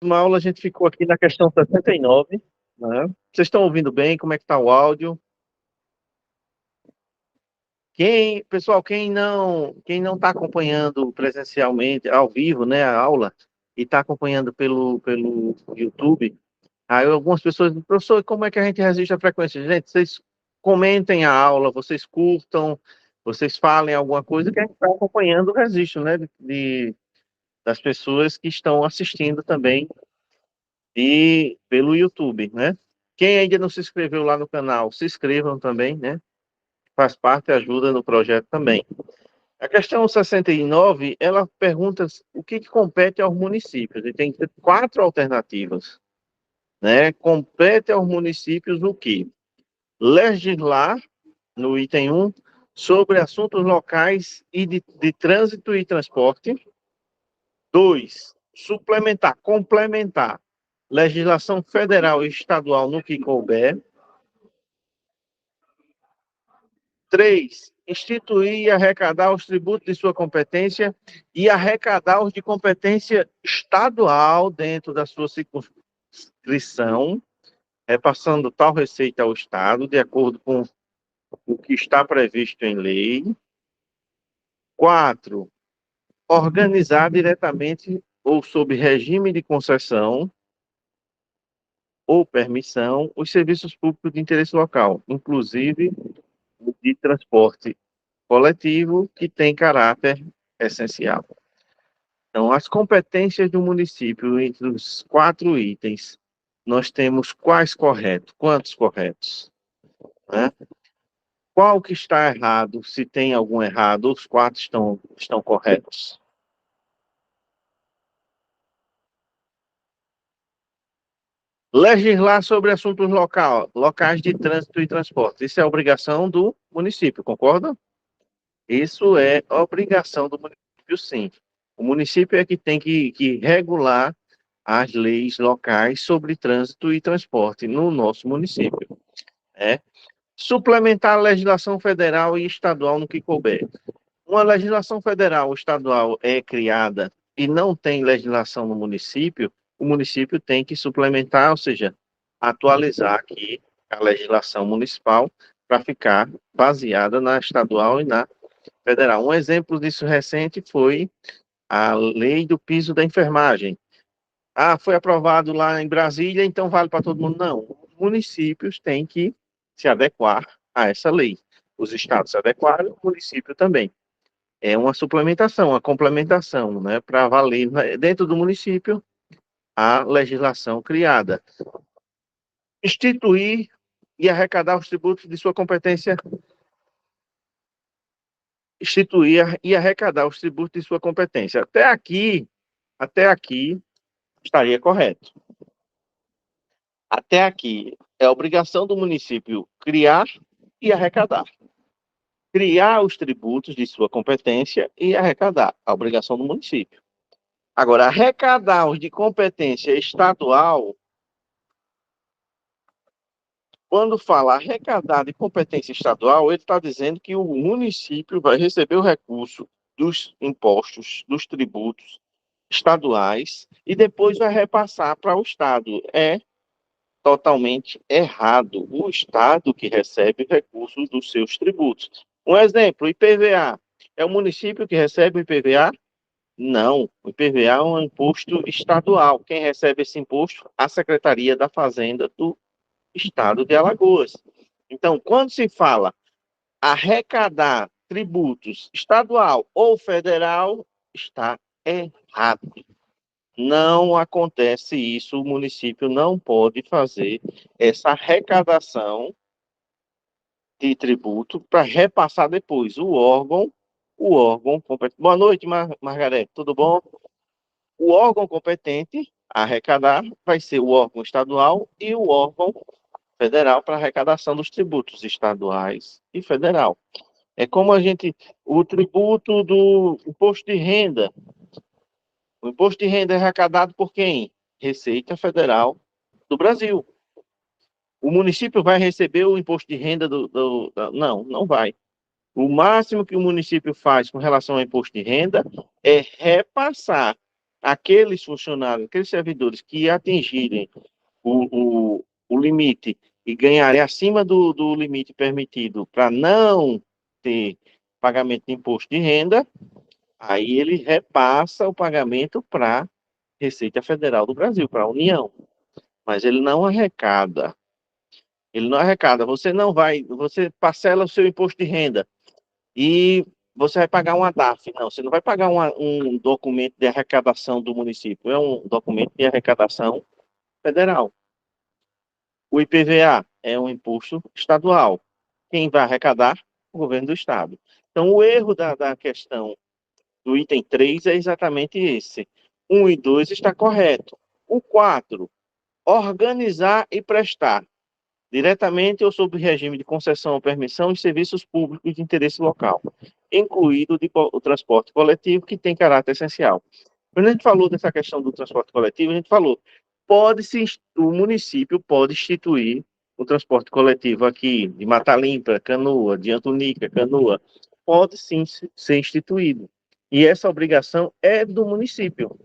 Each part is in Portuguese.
Uma aula a gente ficou aqui na questão 69, né? Vocês estão ouvindo bem? Como é que está o áudio? Pessoal, quem não está acompanhando presencialmente, ao vivo, né, a aula, e está acompanhando pelo YouTube, aí algumas pessoas dizem, professor, como é que a gente resiste à frequência? Gente, vocês comentem a aula, vocês curtam, vocês falem alguma coisa que a gente está acompanhando o registro, né, das pessoas que estão assistindo também e pelo YouTube, né? Quem ainda não se inscreveu lá no canal, se inscrevam também, né? Faz parte e ajuda no projeto também. A questão 69, ela pergunta o que compete aos municípios. E tem quatro alternativas, né? Compete aos municípios o quê? Legislar, no item 1, sobre assuntos locais e de trânsito e transporte. 2, complementar legislação federal e estadual no que couber. 3, instituir e arrecadar os tributos de sua competência e arrecadar os de competência estadual dentro da sua circunscrição, repassando tal receita ao Estado, de acordo com o que está previsto em lei. 4, organizar diretamente ou sob regime de concessão ou permissão os serviços públicos de interesse local, inclusive de transporte coletivo, que tem caráter essencial. Então, as competências do município, entre os quatro itens, nós temos quais corretos? Quantos corretos? Né? Qual que está errado? Se tem algum errado, os quatro estão corretos. Legislar sobre assuntos locais de trânsito e transporte. Isso é obrigação do município, concorda? Isso é obrigação do município, sim. O município é que tem que regular as leis locais sobre trânsito e transporte no nosso município. É. Suplementar a legislação federal e estadual no que couber. Uma legislação federal ou estadual é criada e não tem legislação no município, o município tem que suplementar, ou seja, atualizar aqui a legislação municipal para ficar baseada na estadual e na federal. Um exemplo disso recente foi a lei do piso da enfermagem. Ah, foi aprovado lá em Brasília, então vale para todo mundo. Não, os municípios têm que se adequar a essa lei. Os estados se adequaram, o município também. É uma suplementação, uma complementação, né, para valer dentro do município a legislação criada. Instituir e arrecadar os tributos de sua competência. Instituir e arrecadar os tributos de sua competência. Até aqui estaria correto. Até aqui é obrigação do município criar e arrecadar. Criar os tributos de sua competência e arrecadar, a obrigação do município. Agora, arrecadar os de competência estadual, quando fala arrecadar de competência estadual, ele está dizendo que o município vai receber o recurso dos impostos, dos tributos estaduais e depois vai repassar para o Estado. É totalmente errado. O Estado que recebe recursos dos seus tributos. Um exemplo, IPVA. É o município que recebe o IPVA? Não. O IPVA é um imposto estadual. Quem recebe esse imposto? A Secretaria da Fazenda do Estado de Alagoas. Então, quando se fala arrecadar tributos estadual ou federal, está errado. Não acontece isso, o município não pode fazer essa arrecadação de tributo para repassar depois. O órgão competente. Boa noite, Margarete, tudo bom? O órgão competente a arrecadar vai ser o órgão estadual e o órgão federal para arrecadação dos tributos estaduais e federal. É como o tributo do imposto de renda. O imposto de renda é arrecadado por quem? Receita Federal do Brasil. O município vai receber o imposto de renda Não, não vai. O máximo que o município faz com relação ao imposto de renda é repassar aqueles funcionários, aqueles servidores que atingirem o limite e ganharem acima do limite permitido para não ter pagamento de imposto de renda, aí ele repassa o pagamento para a Receita Federal do Brasil, para a União. Mas ele não arrecada. Ele não arrecada. Você não vai, você parcela o seu imposto de renda e você vai pagar uma DARF. Não, você não vai pagar um documento de arrecadação do município, é um documento de arrecadação federal. O IPVA é um imposto estadual. Quem vai arrecadar? O governo do estado. Então, o erro da questão do item 3 é exatamente esse. 1 e 2 está correto. O 4, organizar e prestar, diretamente ou sob regime de concessão ou permissão de serviços públicos de interesse local, incluído o transporte coletivo, que tem caráter essencial. Quando a gente falou dessa questão do transporte coletivo, a gente falou, o município pode instituir o transporte coletivo aqui, de Mata Limpa, Canoa, de Antunica, Canoa, pode sim ser instituído. E essa obrigação é do município.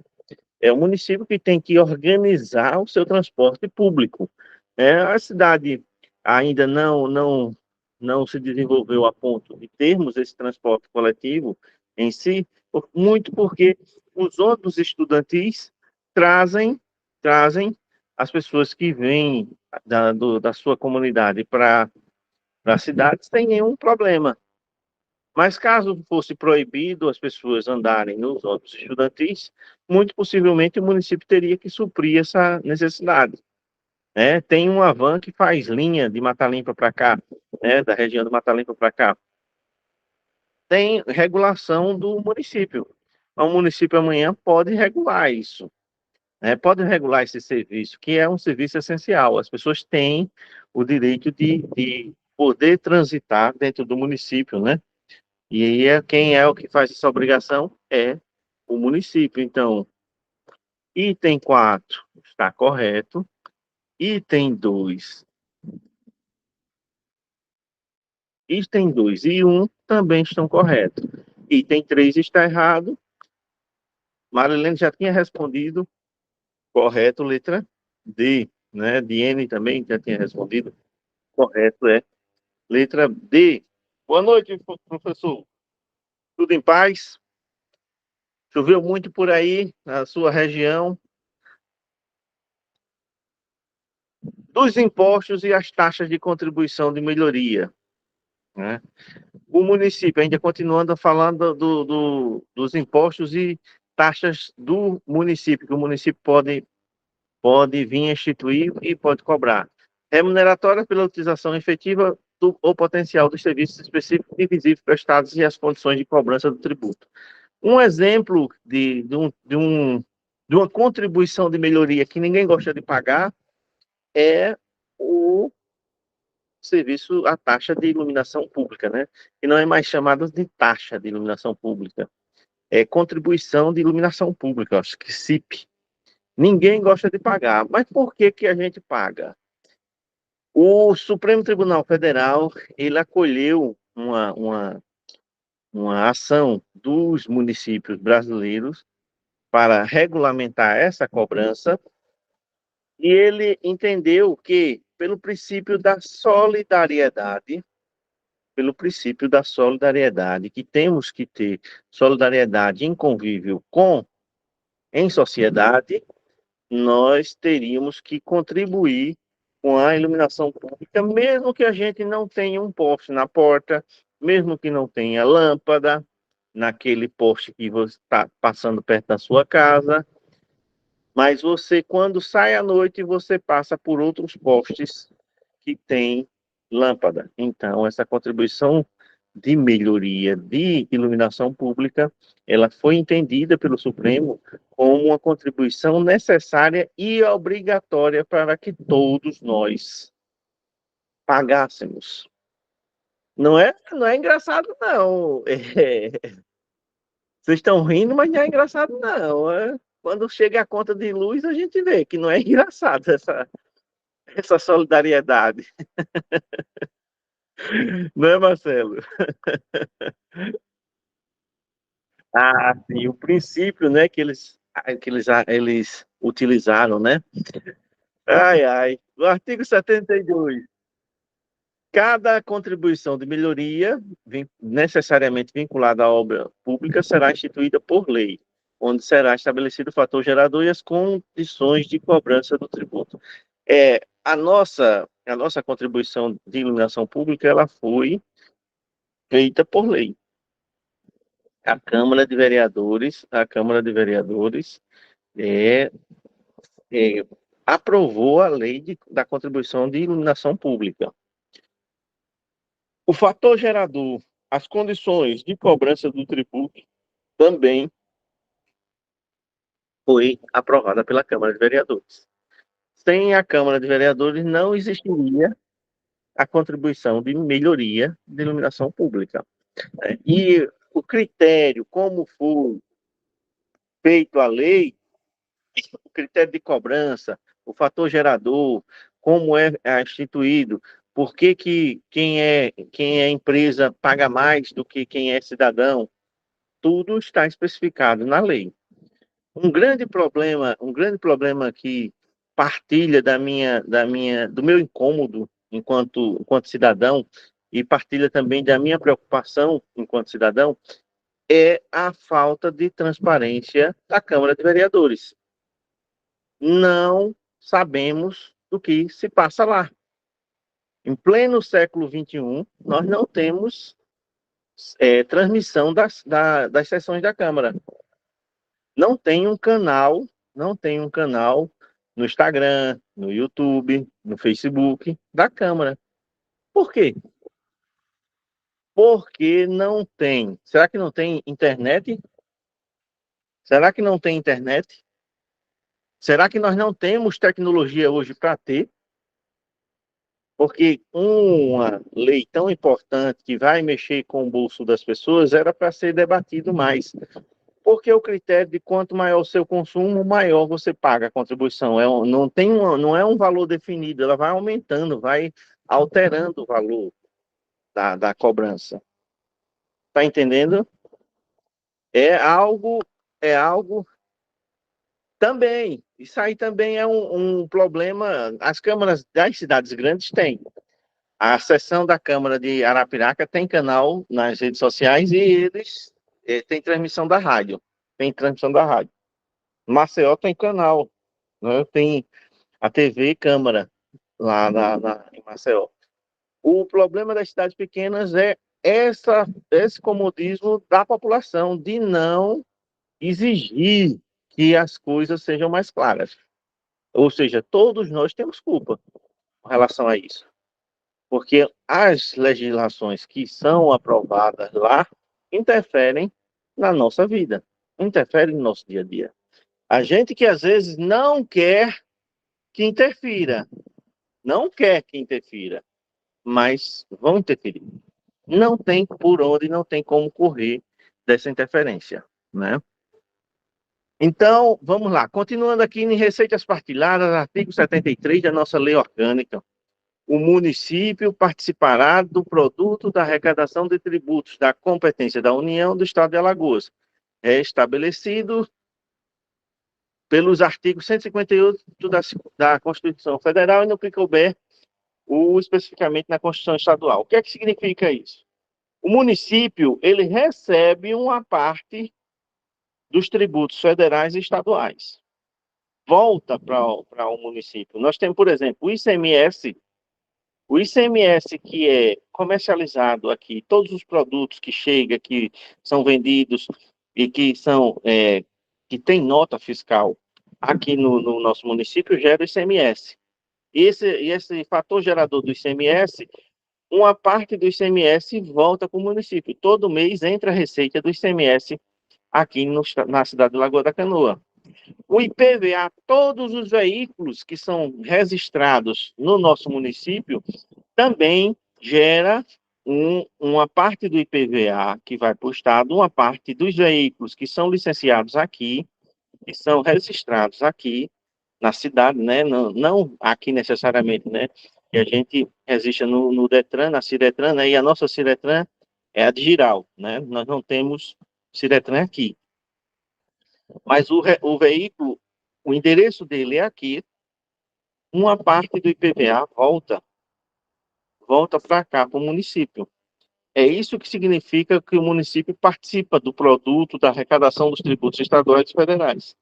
É o município que tem que organizar o seu transporte público. A cidade ainda não se desenvolveu a ponto de termos esse transporte coletivo em si, muito porque os ônibus estudantis trazem as pessoas que vêm da sua comunidade para a cidade sem nenhum problema. Mas caso fosse proibido as pessoas andarem nos ônibus estudantis, muito possivelmente o município teria que suprir essa necessidade. Tem uma van que faz linha de Mata Limpa para cá, da região do Mata Limpa para cá. Tem regulação do município. O município amanhã pode regular isso, pode regular esse serviço, que é um serviço essencial. As pessoas têm o direito de poder transitar dentro do município, né? E aí quem é o que faz essa obrigação é o município. Então, item 4 está correto, item 2, item 2 e 1 também estão corretos. Item 3 está errado. Marilene já tinha respondido, correto, letra D, né? Diene também já tinha respondido, correto, letra D. Boa noite, professor. Tudo em paz? Choveu muito por aí, na sua região? Dos impostos e as taxas de contribuição de melhoria, né? O município, ainda continuando falando dos impostos e taxas do município, que o município pode vir a instituir e pode cobrar. Remuneratória pela utilização efetiva ou potencial dos serviços específicos e visíveis prestados e as condições de cobrança do tributo. Um exemplo de uma contribuição de melhoria que ninguém gosta de pagar é o serviço, a taxa de iluminação pública, né? Que não é mais chamada de taxa de iluminação pública, é contribuição de iluminação pública, acho que CIP. Ninguém gosta de pagar, mas por que que a gente paga? O Supremo Tribunal Federal, ele acolheu uma ação dos municípios brasileiros para regulamentar essa cobrança, e ele entendeu que, que temos que ter solidariedade em convívio em sociedade, nós teríamos que contribuir com a iluminação pública, mesmo que a gente não tenha um poste na porta, mesmo que não tenha lâmpada naquele poste que você está passando perto da sua casa, mas você, quando sai à noite, você passa por outros postes que têm lâmpada. Então, essa contribuição de melhoria de iluminação pública, ela foi entendida pelo Supremo como uma contribuição necessária e obrigatória para que todos nós pagássemos. Não é engraçado, não. Vocês estão rindo, mas não é engraçado, não. Quando chega a conta de luz, a gente vê que não é engraçado essa solidariedade. Não é, Marcelo? Ah, sim, o princípio, né, que eles eles utilizaram, né? Ai, ai. O artigo 72. Cada contribuição de melhoria, necessariamente vinculada à obra pública, será instituída por lei, onde será estabelecido o fator gerador e as condições de cobrança do tributo. A nossa contribuição de iluminação pública, ela foi feita por lei. A Câmara de Vereadores é, é, aprovou a lei da contribuição de iluminação pública. O fator gerador, as condições de cobrança do tributo também foi aprovada pela Câmara de Vereadores. Sem a Câmara de Vereadores não existiria a contribuição de melhoria de iluminação pública, né? E o critério, como foi feito a lei, o critério de cobrança, o fator gerador, como é instituído, por que quem é empresa paga mais do que quem é cidadão, tudo está especificado na lei. Um grande problema que partilha do meu incômodo enquanto cidadão e partilha também da minha preocupação enquanto cidadão é a falta de transparência da Câmara de Vereadores. Não sabemos do que se passa lá. Em pleno século XXI, nós não temos transmissão das sessões da Câmara. Não tem um canal, não tem um canal no Instagram, no YouTube, no Facebook da Câmara. Por quê? Porque não tem. Será que não tem internet? Será que não tem internet? Será que nós não temos tecnologia hoje para ter? Porque uma lei tão importante que vai mexer com o bolso das pessoas era para ser debatido mais. Porque o critério de quanto maior o seu consumo, maior você paga a contribuição. Não é um valor definido, ela vai aumentando, vai alterando o valor da cobrança. Está entendendo? É algo também. Isso aí também é um problema. As câmaras das cidades grandes têm. A seção da Câmara de Arapiraca tem canal nas redes sociais e eles têm transmissão da rádio. Tem transmissão da rádio. Maceió tem canal, né? Tem a TV Câmara lá em Maceió. O problema das cidades pequenas é esse comodismo da população de não exigir que as coisas sejam mais claras. Ou seja, todos nós temos culpa com relação a isso. Porque as legislações que são aprovadas lá interferem na nossa vida, interferem no nosso dia a dia. A gente que às vezes não quer que interfira, não quer que interfira, mas vão interferir. Não tem por onde, não tem como correr dessa interferência, né? Então, vamos lá. Continuando aqui em receitas partilhadas, artigo 73 da nossa lei orgânica. O município participará do produto da arrecadação de tributos da competência da União do Estado de Alagoas. É estabelecido pelos artigos 158 da Constituição Federal e no que couber especificamente na Constituição Estadual. O que é que significa isso? O município, ele recebe uma parte dos tributos federais e estaduais. Volta para o município. Nós temos, por exemplo, o ICMS que é comercializado aqui, todos os produtos que chegam, que são vendidos e que tem nota fiscal aqui no nosso município, gera o ICMS. Esse fator gerador do ICMS, uma parte do ICMS volta para o município. Todo mês entra a receita do ICMS aqui na cidade de Lagoa da Canoa. O IPVA, todos os veículos que são registrados no nosso município, também gera uma parte do IPVA que vai para o Estado, uma parte dos veículos que são licenciados aqui, que são registrados aqui na cidade, né? Não aqui necessariamente, né? Que a gente registra no Detran, na Ciretran, né? E a nossa Ciretran é a digital, né? Nós não temos Ciretran aqui. Mas o veículo, o endereço dele é aqui, uma parte do IPVA volta para cá, para o município. É isso que significa que o município participa do produto da arrecadação dos tributos estaduais e federais.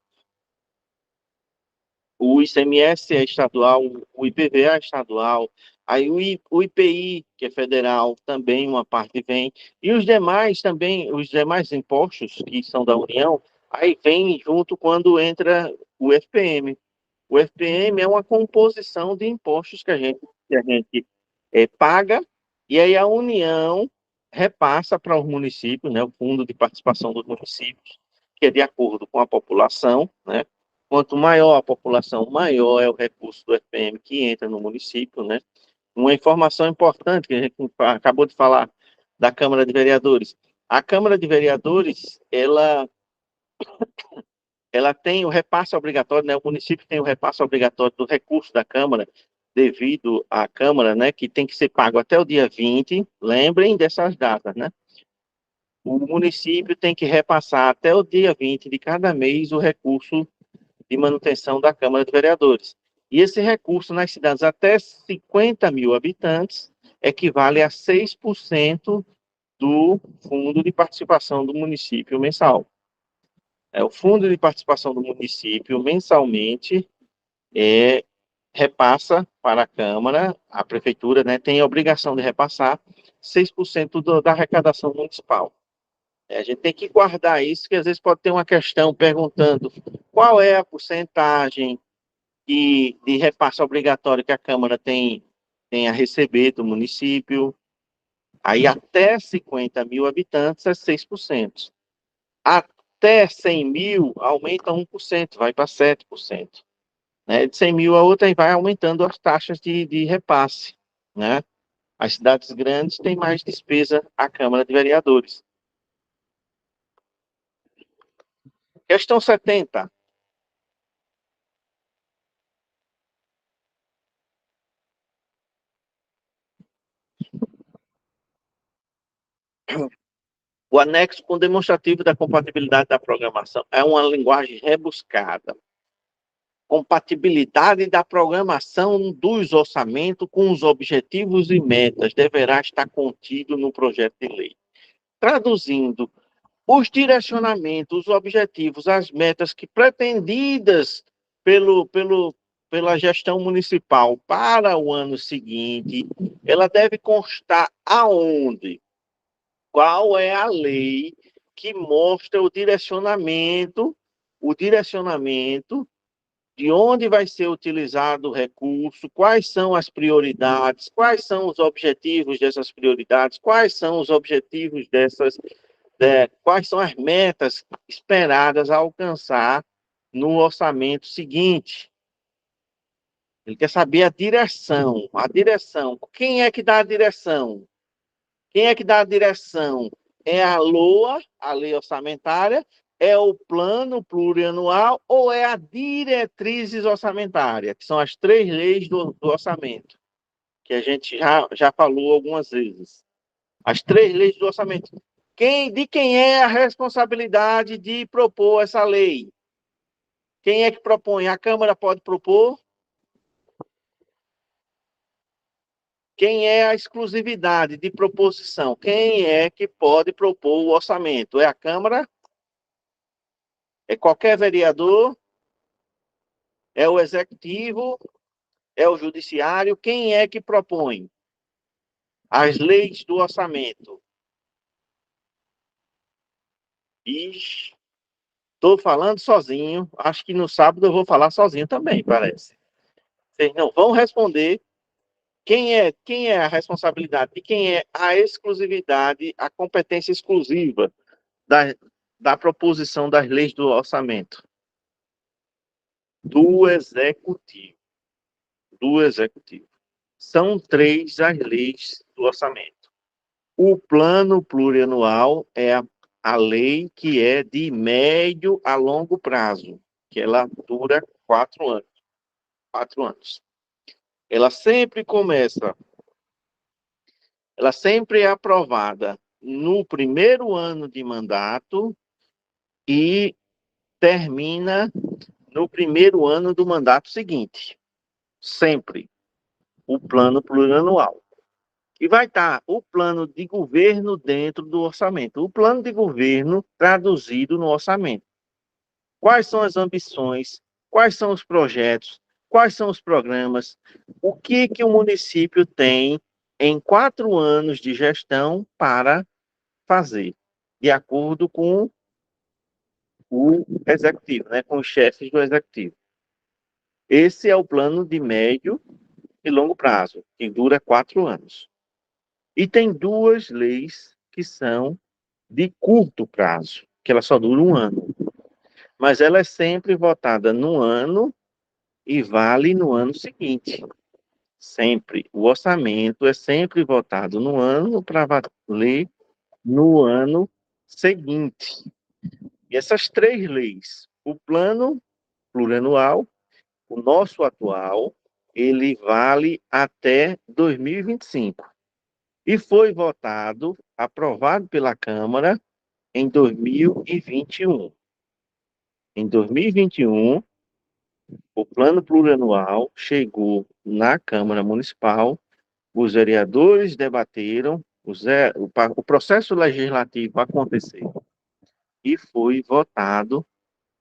O ICMS é estadual, o IPVA é estadual, aí o IPI, que é federal, também uma parte vem, e os demais também, os demais impostos que são da União, aí vem junto quando entra o FPM. O FPM é uma composição de impostos que a gente paga, e aí a União repassa para os municípios, né, o Fundo de Participação dos Municípios, que é de acordo com a população, né? Quanto maior a população, maior é o recurso do FPM que entra no município, né? Uma informação importante que a gente acabou de falar da Câmara de Vereadores. A Câmara de Vereadores, ela tem o repasse obrigatório, né? O município tem o repasse obrigatório do recurso da Câmara, devido à Câmara, né? Que tem que ser pago até o dia 20. Lembrem dessas datas, né? O município tem que repassar até o dia 20 de cada mês o recurso de manutenção da Câmara de Vereadores. E esse recurso nas cidades até 50 mil habitantes equivale a 6% do fundo de participação do município mensal. O fundo de participação do município mensalmente repassa para a Câmara, a Prefeitura, né, tem a obrigação de repassar 6% da arrecadação municipal. A gente tem que guardar isso, que às vezes pode ter uma questão perguntando qual é a porcentagem de repasse obrigatório que a Câmara tem a receber do município. Aí até 50 mil habitantes é 6%. Até 100 mil aumenta 1%, vai para 7%. Né? De 100 mil a outra vai aumentando as taxas de repasse. Né? As cidades grandes têm mais despesa à Câmara de Vereadores. Questão 70. O anexo com demonstrativo da compatibilidade da programação é uma linguagem rebuscada. Compatibilidade da programação dos orçamentos com os objetivos e metas deverá estar contido no projeto de lei. Traduzindo, os direcionamentos, os objetivos, as metas que pretendidas pela gestão municipal para o ano seguinte, ela deve constar aonde? Qual é a lei que mostra o direcionamento de onde vai ser utilizado o recurso, quais são as prioridades, quais são os objetivos dessas prioridades, quais são os objetivos quais são as metas esperadas a alcançar no orçamento seguinte. Ele quer saber a direção. A direção. Quem é que dá a direção? Quem é que dá a direção? É a LOA, a Lei Orçamentária, é o Plano Plurianual ou é a Diretrizes Orçamentária, que são as três leis do orçamento, que a gente já falou algumas vezes. As três leis do orçamento. De quem é a responsabilidade de propor essa lei? Quem é que propõe? A Câmara pode propor? Quem é a exclusividade de proposição? Quem é que pode propor o orçamento? É a Câmara? É qualquer vereador? É o Executivo? É o Judiciário? Quem é que propõe as leis do orçamento? Estou falando sozinho. Acho que no sábado eu vou falar sozinho também, parece. Vocês não vão responder quem é a responsabilidade e quem é a exclusividade, a competência exclusiva da, da proposição das leis do orçamento? Do executivo. Do executivo. São três as leis do orçamento. O plano plurianual é a lei que é de médio a longo prazo, que ela dura 4 anos. 4 anos. Ela sempre começa, ela sempre é aprovada no primeiro ano de mandato e termina no primeiro ano do mandato seguinte. Sempre. O plano plurianual. E vai estar o plano de governo dentro do orçamento. O plano de governo traduzido no orçamento. Quais são as ambições? Quais são os projetos? Quais são os programas? O que o município tem em 4 anos de gestão para fazer, de acordo com o executivo, né, com os chefes do executivo. Esse é o plano de médio e longo prazo, que dura 4 anos. E tem 2 leis que são de curto prazo, que ela só dura 1 ano. Mas ela é sempre votada no ano e vale no ano seguinte. Sempre. O orçamento é sempre votado no ano para valer no ano seguinte. E essas 3 leis, o plano plurianual, o nosso atual, ele vale até 2025. E foi votado, aprovado pela Câmara em 2021. Em 2021, o plano plurianual chegou na Câmara Municipal, os vereadores debateram, o processo legislativo aconteceu e foi votado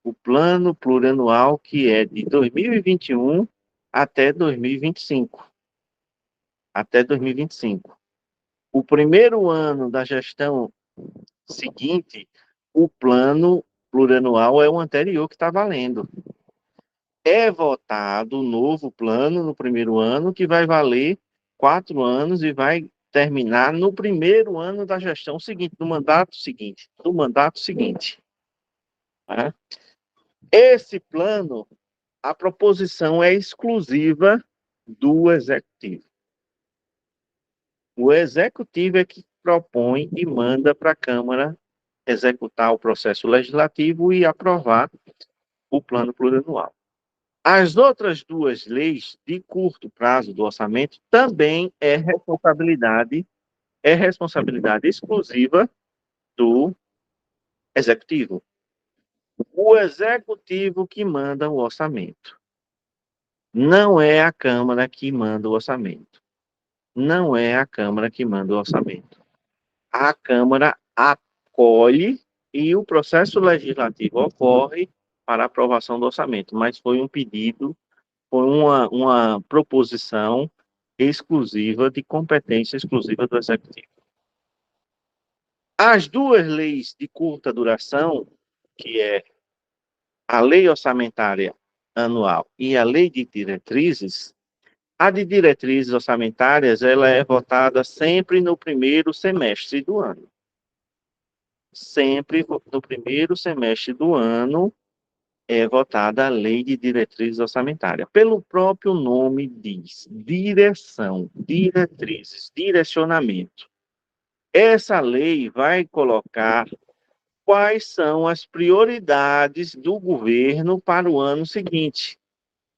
o plano plurianual que é de 2021 até 2025. Até 2025. O primeiro ano da gestão seguinte, o plano plurianual é o anterior que está valendo. É votado o novo plano no primeiro ano, que vai valer 4 anos e vai terminar no primeiro ano da gestão seguinte, do mandato seguinte. Do mandato seguinte. Tá? Esse plano, a proposição é exclusiva do executivo. O executivo é que propõe e manda para a Câmara executar o processo legislativo e aprovar o plano plurianual. As outras 2 leis de curto prazo do orçamento também é responsabilidade exclusiva do executivo. O executivo que manda o orçamento. Não é a Câmara que manda o orçamento. Não é a Câmara que manda o orçamento. A Câmara acolhe e o processo legislativo ocorre para aprovação do orçamento, mas foi um pedido, foi uma proposição exclusiva, de competência exclusiva do Executivo. As 2 leis de curta duração, que é a Lei Orçamentária Anual e a Lei de Diretrizes, a de diretrizes orçamentárias, ela é votada sempre no primeiro semestre do ano. Sempre no primeiro semestre do ano é votada a Lei de Diretrizes Orçamentárias. Pelo próprio nome diz, direção, diretrizes, direcionamento. Essa lei vai colocar quais são as prioridades do governo para o ano seguinte.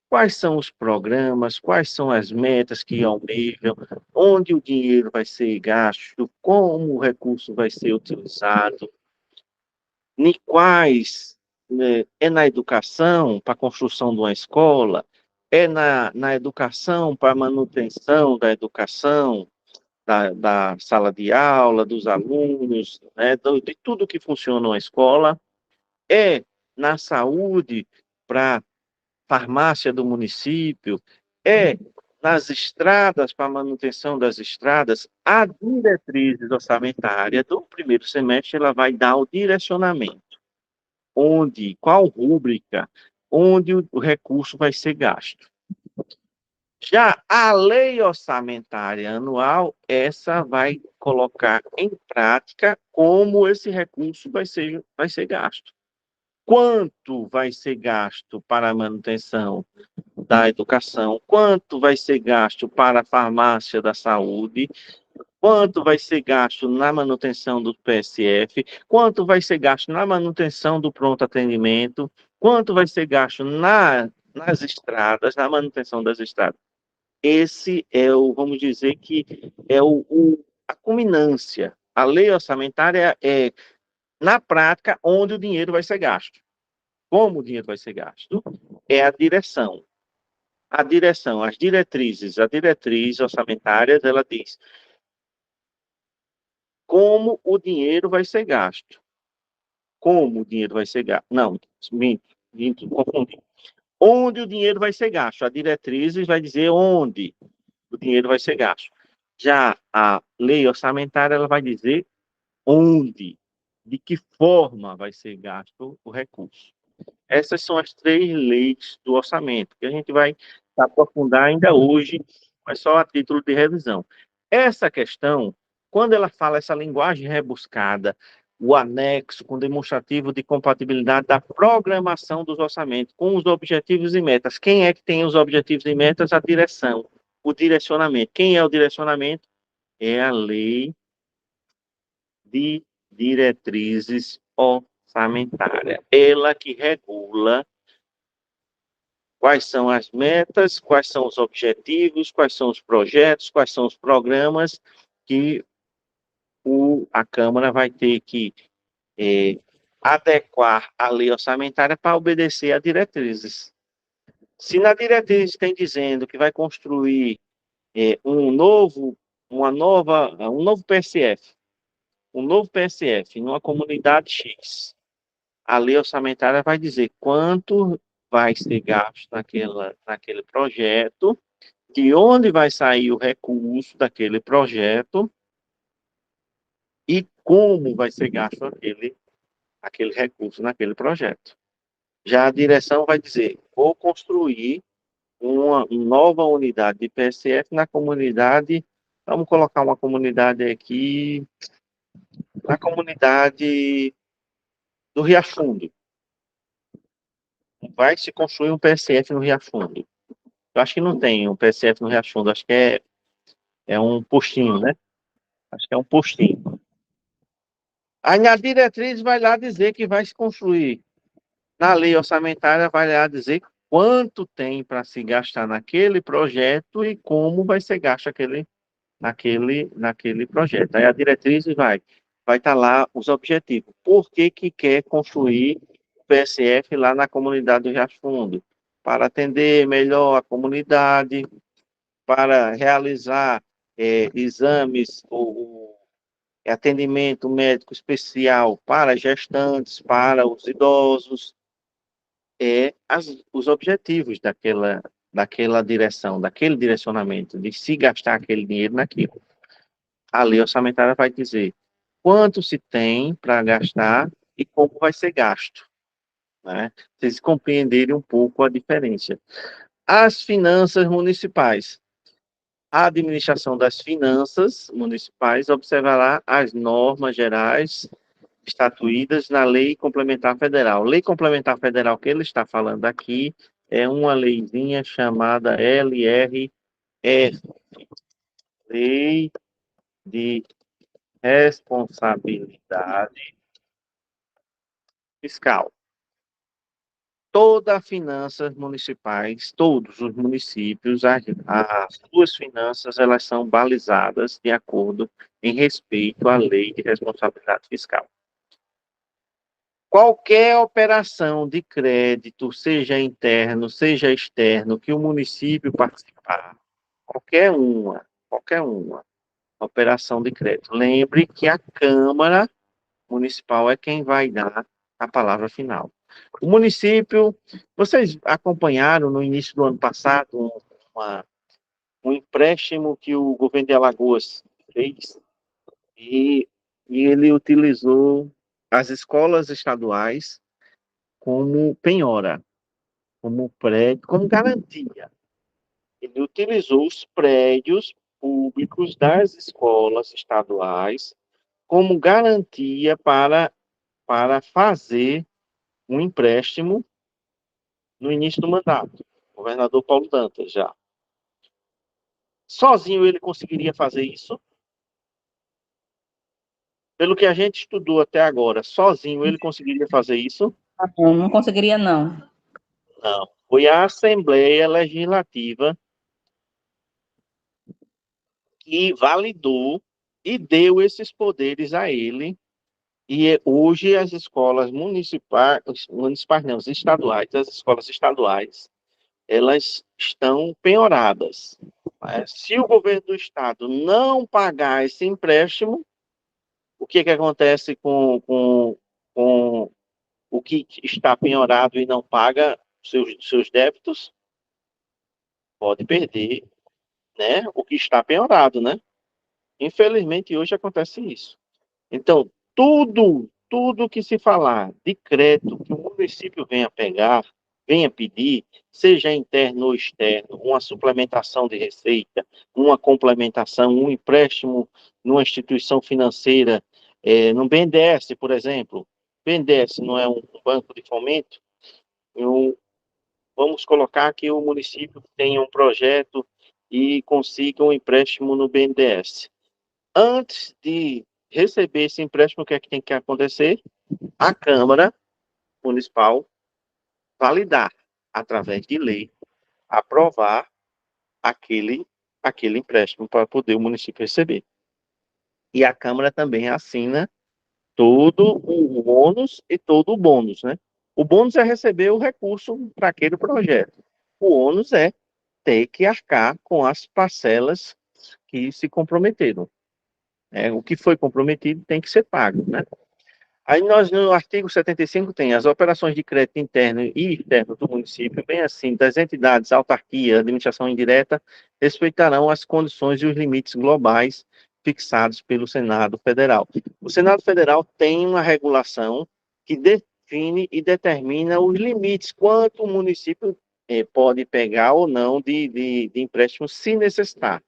Quais são os programas, quais são as metas que almejam, onde o dinheiro vai ser gasto, como o recurso vai ser utilizado, em quais, né, é na educação, para a construção de uma escola, é na educação, para a manutenção da educação, da sala de aula, dos alunos, né, de tudo que funciona numa escola, é na saúde, para a farmácia do município, é nas estradas, para a manutenção das estradas. A diretriz orçamentária do primeiro semestre, ela vai dar o direcionamento, onde, qual rúbrica, onde o recurso vai ser gasto. Já a lei orçamentária anual, essa vai colocar em prática como esse recurso vai ser gasto. Quanto vai ser gasto para a manutenção da educação? Quanto vai ser gasto para a farmácia da saúde? Quanto vai ser gasto na manutenção do PSF? Quanto vai ser gasto na manutenção do pronto atendimento? Quanto vai ser gasto nas estradas, na manutenção das estradas? Esse é vamos dizer que é a culminância. A lei orçamentária é, na prática, onde o dinheiro vai ser gasto. como o dinheiro vai ser gasto, é a direção. A direção, as diretrizes, a diretriz orçamentária, ela diz como o dinheiro vai ser gasto. Como o dinheiro vai ser gasto. Não, minto, confundi. Onde o dinheiro vai ser gasto. A diretriz vai dizer onde o dinheiro vai ser gasto. Já a lei orçamentária, ela vai dizer onde, de que forma vai ser gasto o recurso. Essas são as três leis do orçamento, que a gente vai aprofundar ainda hoje, mas só a título de revisão. Essa questão, quando ela fala essa linguagem rebuscada, o anexo com demonstrativo de compatibilidade da programação dos orçamentos com os objetivos e metas. Quem é que tem os objetivos e metas? A direção, o direcionamento. Quem é o direcionamento? É a lei de diretrizes orçamentárias. Ela que regula quais são as metas, quais são os objetivos, quais são os projetos, quais são os programas que a Câmara vai ter que é, adequar a lei orçamentária para obedecer a diretrizes. Se na diretriz tem dizendo que vai construir um novo PSF, numa comunidade X, a lei orçamentária vai dizer quanto vai ser gasto naquele projeto, de onde vai sair o recurso daquele projeto e como vai ser gasto aquele recurso naquele projeto. Já a direção vai dizer, vou construir uma nova unidade de PSF na comunidade, vamos colocar uma comunidade aqui, na comunidade do Riachundo. Vai se construir um PSF no Riachundo. Eu acho que não tem um PSF no Riachundo, acho que é um postinho, né? Acho que é um postinho. Aí na diretriz vai lá dizer que vai se construir. Na lei orçamentária vai lá dizer quanto tem para se gastar naquele projeto e como vai ser gasto naquele projeto. Aí a diretriz vai estar lá os objetivos. Por que que quer construir o PSF lá na comunidade do Riacho Fundo? Para atender melhor a comunidade, para realizar exames ou atendimento médico especial para gestantes, para os idosos, os objetivos daquela direção, daquele direcionamento, de se gastar aquele dinheiro naquilo. A lei orçamentária vai dizer quanto se tem para gastar e como vai ser gasto, né? Vocês compreenderem um pouco a diferença. As finanças municipais. A administração das finanças municipais observará as normas gerais estatuídas na Lei Complementar Federal. Lei Complementar Federal que ele está falando aqui é uma leizinha chamada LRF, Lei de Responsabilidade Fiscal. Todas as finanças municipais, todos os municípios, as suas finanças, elas são balizadas de acordo em respeito à lei de responsabilidade fiscal. Qualquer operação de crédito, seja interno, seja externo, que o município participar, qualquer uma operação de crédito, lembre que a Câmara Municipal é quem vai dar a palavra final. O município, vocês acompanharam no início do ano passado um empréstimo que o governo de Alagoas fez e, e ele utilizou as escolas estaduais como penhora, como prédio, como garantia. Ele utilizou os prédios públicos das escolas estaduais como garantia para fazer um empréstimo no início do mandato. O governador Paulo Dantas já. Sozinho ele conseguiria fazer isso? Pelo que a gente estudou até agora, sozinho ele conseguiria fazer isso? Não, não conseguiria, não. Não. Foi a Assembleia Legislativa que validou e deu esses poderes a ele E hoje as escolas municipais não, as estaduais, as escolas estaduais, elas estão penhoradas, né? Se o governo do estado não pagar esse empréstimo, o que que acontece com o que está penhorado e não paga seus débitos? Pode perder, né, o que está penhorado, né? Infelizmente, hoje acontece isso. Então, tudo que se falar de crédito que o município venha pegar, venha pedir, seja interno ou externo, uma suplementação de receita, uma complementação, um empréstimo numa instituição financeira, no BNDES, por exemplo. BNDES não é um banco de fomento? Eu, vamos colocar que o município tenha um projeto e consiga um empréstimo no BNDES. Antes de receber esse empréstimo, o que é que tem que acontecer? A Câmara Municipal validar, através de lei, aprovar aquele, aquele empréstimo para poder o município receber. E a Câmara também assina todo o ônus e todo o bônus, né? O bônus é receber o recurso para aquele projeto. O ônus é ter que arcar com as parcelas que se comprometeram. O que foi comprometido tem que ser pago, né? Aí nós, no artigo 75, tem as operações de crédito interno e externo do município, bem assim, das entidades, autarquia, administração indireta, respeitarão as condições e os limites globais fixados pelo Senado Federal. O Senado Federal tem uma regulação que define e determina os limites, quanto o município pode pegar ou não de empréstimo, se necessitar,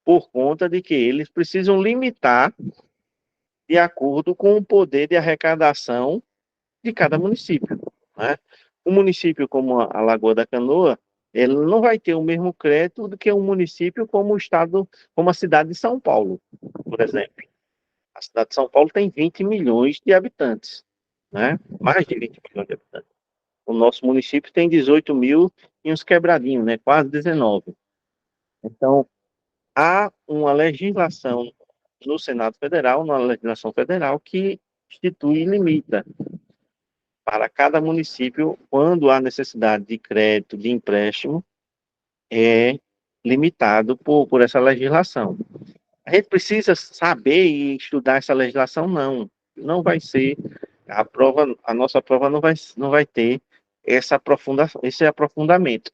por conta de que eles precisam limitar de acordo com o poder de arrecadação de cada município, né? Um município como a Lagoa da Canoa, ele não vai ter o mesmo crédito do que um município como o estado, como a cidade de São Paulo, por exemplo. A cidade de São Paulo tem 20 milhões de habitantes, né? Mais de 20 milhões de habitantes. O nosso município tem 18 mil e uns quebradinhos, né? Quase 19. Então, há uma legislação no Senado Federal, na legislação federal, que institui e limita para cada município, quando há necessidade de crédito, de empréstimo, é limitado por essa legislação. A gente precisa saber e estudar essa legislação? Não. Não vai ser, a nossa prova não vai ter esse aprofundamento.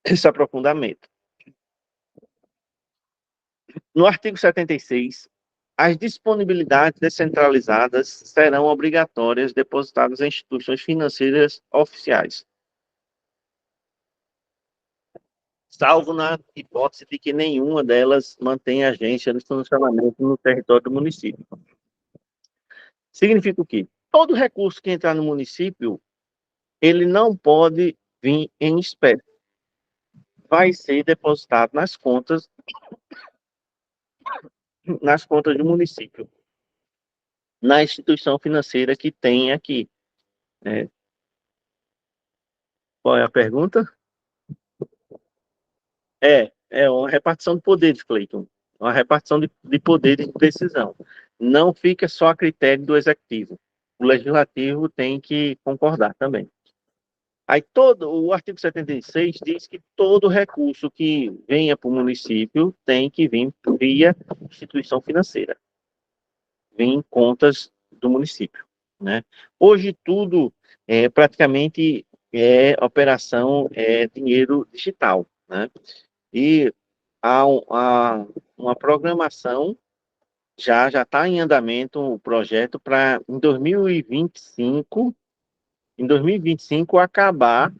Esse aprofundamento. No artigo 76, as disponibilidades descentralizadas serão obrigatórias depositadas em instituições financeiras oficiais, salvo na hipótese de que nenhuma delas mantenha agência de funcionamento no território do município. Significa o quê? Todo recurso que entrar no município, ele não pode vir em espécie. Vai ser depositado nas contas do município, na instituição financeira que tem aqui. É, qual é a pergunta? É uma repartição de poderes, Cleiton. Uma repartição de poderes de decisão. Não fica só a critério do executivo. O legislativo tem que concordar também. Aí o artigo 76 diz que todo recurso que venha para o município tem que vir via instituição financeira, vir em contas do município, né? Hoje tudo praticamente operação dinheiro digital, né? E há uma programação, já está em andamento o projeto para em 2025 acabar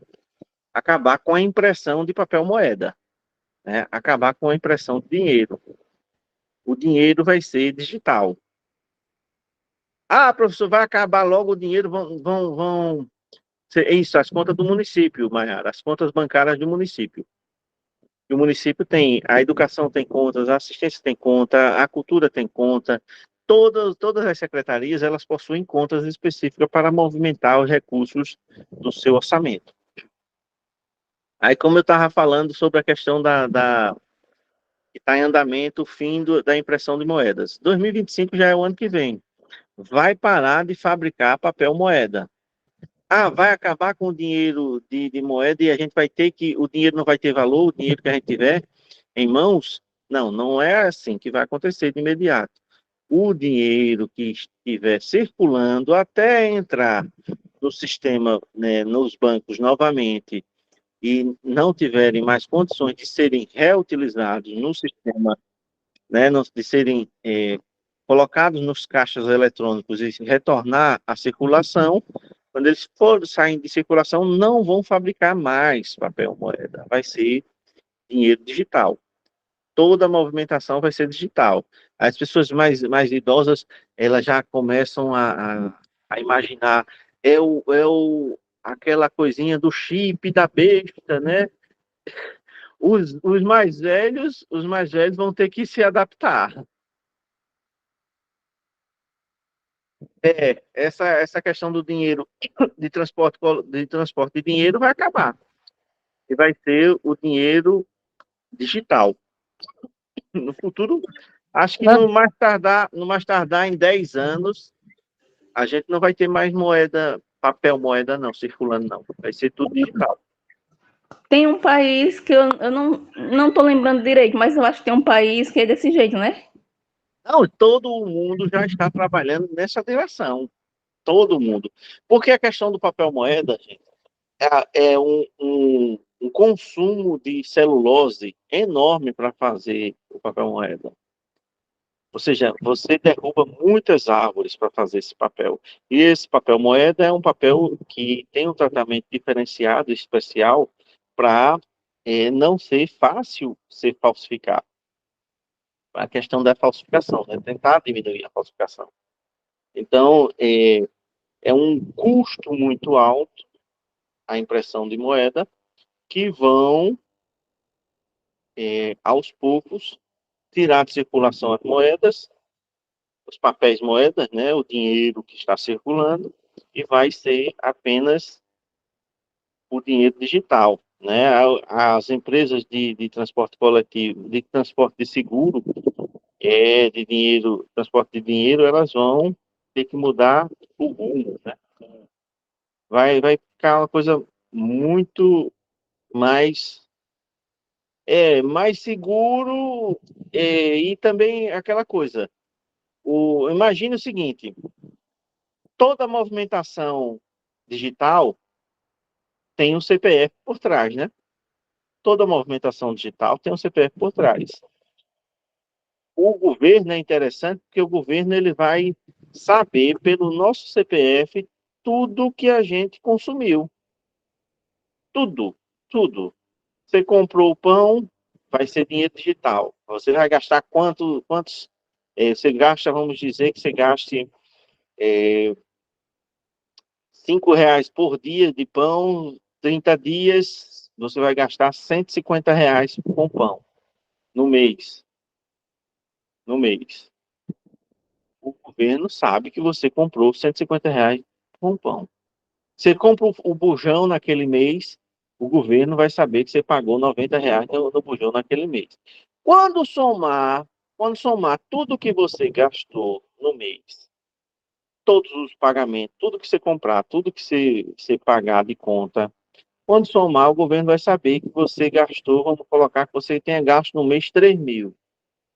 com a impressão de papel moeda, né? Acabar com a impressão de dinheiro. O dinheiro vai ser digital. Ah, professor, vai acabar logo o dinheiro, vão isso, as contas do município, Maiara, as contas bancárias do município. E o município tem, a educação tem contas, a assistência tem conta, a cultura tem conta, todas as secretarias, elas possuem contas específicas para movimentar os recursos do seu orçamento. Aí, como eu estava falando sobre a questão está em andamento o fim da impressão de moedas. 2025 já é o ano que vem. Vai parar de fabricar papel moeda. Ah, vai acabar com o dinheiro de moeda e a gente vai ter que, o dinheiro não vai ter valor, o dinheiro que a gente tiver em mãos? Não, não é assim que vai acontecer de imediato. O dinheiro que estiver circulando até entrar no sistema, né, nos bancos novamente, e não tiverem mais condições de serem reutilizados no sistema, né, de serem colocados nos caixas eletrônicos e retornar à circulação, quando eles forem sair de circulação, não vão fabricar mais papel moeda, vai ser dinheiro digital. Toda a movimentação vai ser digital. As pessoas mais idosas, elas já começam a imaginar, aquela coisinha do chip da besta, né? Os mais velhos vão ter que se adaptar. Essa questão do dinheiro de transporte de dinheiro vai acabar. E vai ser o dinheiro digital. No futuro, acho que no mais tardar em 10 anos, a gente não vai ter mais moeda, papel moeda não, circulando não. Vai ser tudo digital. Tem um país que eu não tô lembrando direito, mas eu acho que tem um país que é desse jeito, né? Não, todo mundo já está trabalhando nessa direção. Todo mundo. Porque a questão do papel moeda, gente, é um consumo de celulose enorme para fazer o papel moeda. Ou seja, você derruba muitas árvores para fazer esse papel. E esse papel moeda é um papel que tem um tratamento diferenciado, especial, para não ser fácil ser falsificado. A questão da falsificação, né? Tentar diminuir a falsificação. Então, é um custo muito alto a impressão de moeda que vão, aos poucos, tirar de circulação as moedas, os papéis moedas, né, o dinheiro que está circulando, e vai ser apenas o dinheiro digital. Né? As empresas de transporte coletivo, de transporte de seguro, de dinheiro, transporte de dinheiro, elas vão ter que mudar o rumo. Né? Vai ficar uma coisa muito mais, mais seguro, e também aquela coisa. Imagine o seguinte: toda movimentação digital tem um CPF por trás, né? Toda movimentação digital tem um CPF por trás. O governo é interessante porque o governo ele vai saber pelo nosso CPF tudo que a gente consumiu. Tudo, tudo. Você comprou o pão, vai ser dinheiro digital. Você vai gastar quantos, você gasta, vamos dizer que você gaste R$ 5 por dia de pão, 30 dias, você vai gastar R$ 150 com pão no mês. No mês. O governo sabe que você comprou R$ 150 com pão. Você compra o bujão naquele mês, o governo vai saber que você pagou R$ 90 no bujão naquele mês. Quando somar, tudo que você gastou no mês, todos os pagamentos, tudo que você comprar, tudo que você pagar de conta, quando somar, o governo vai saber que você gastou, vamos colocar que você tenha gasto no mês 3 mil.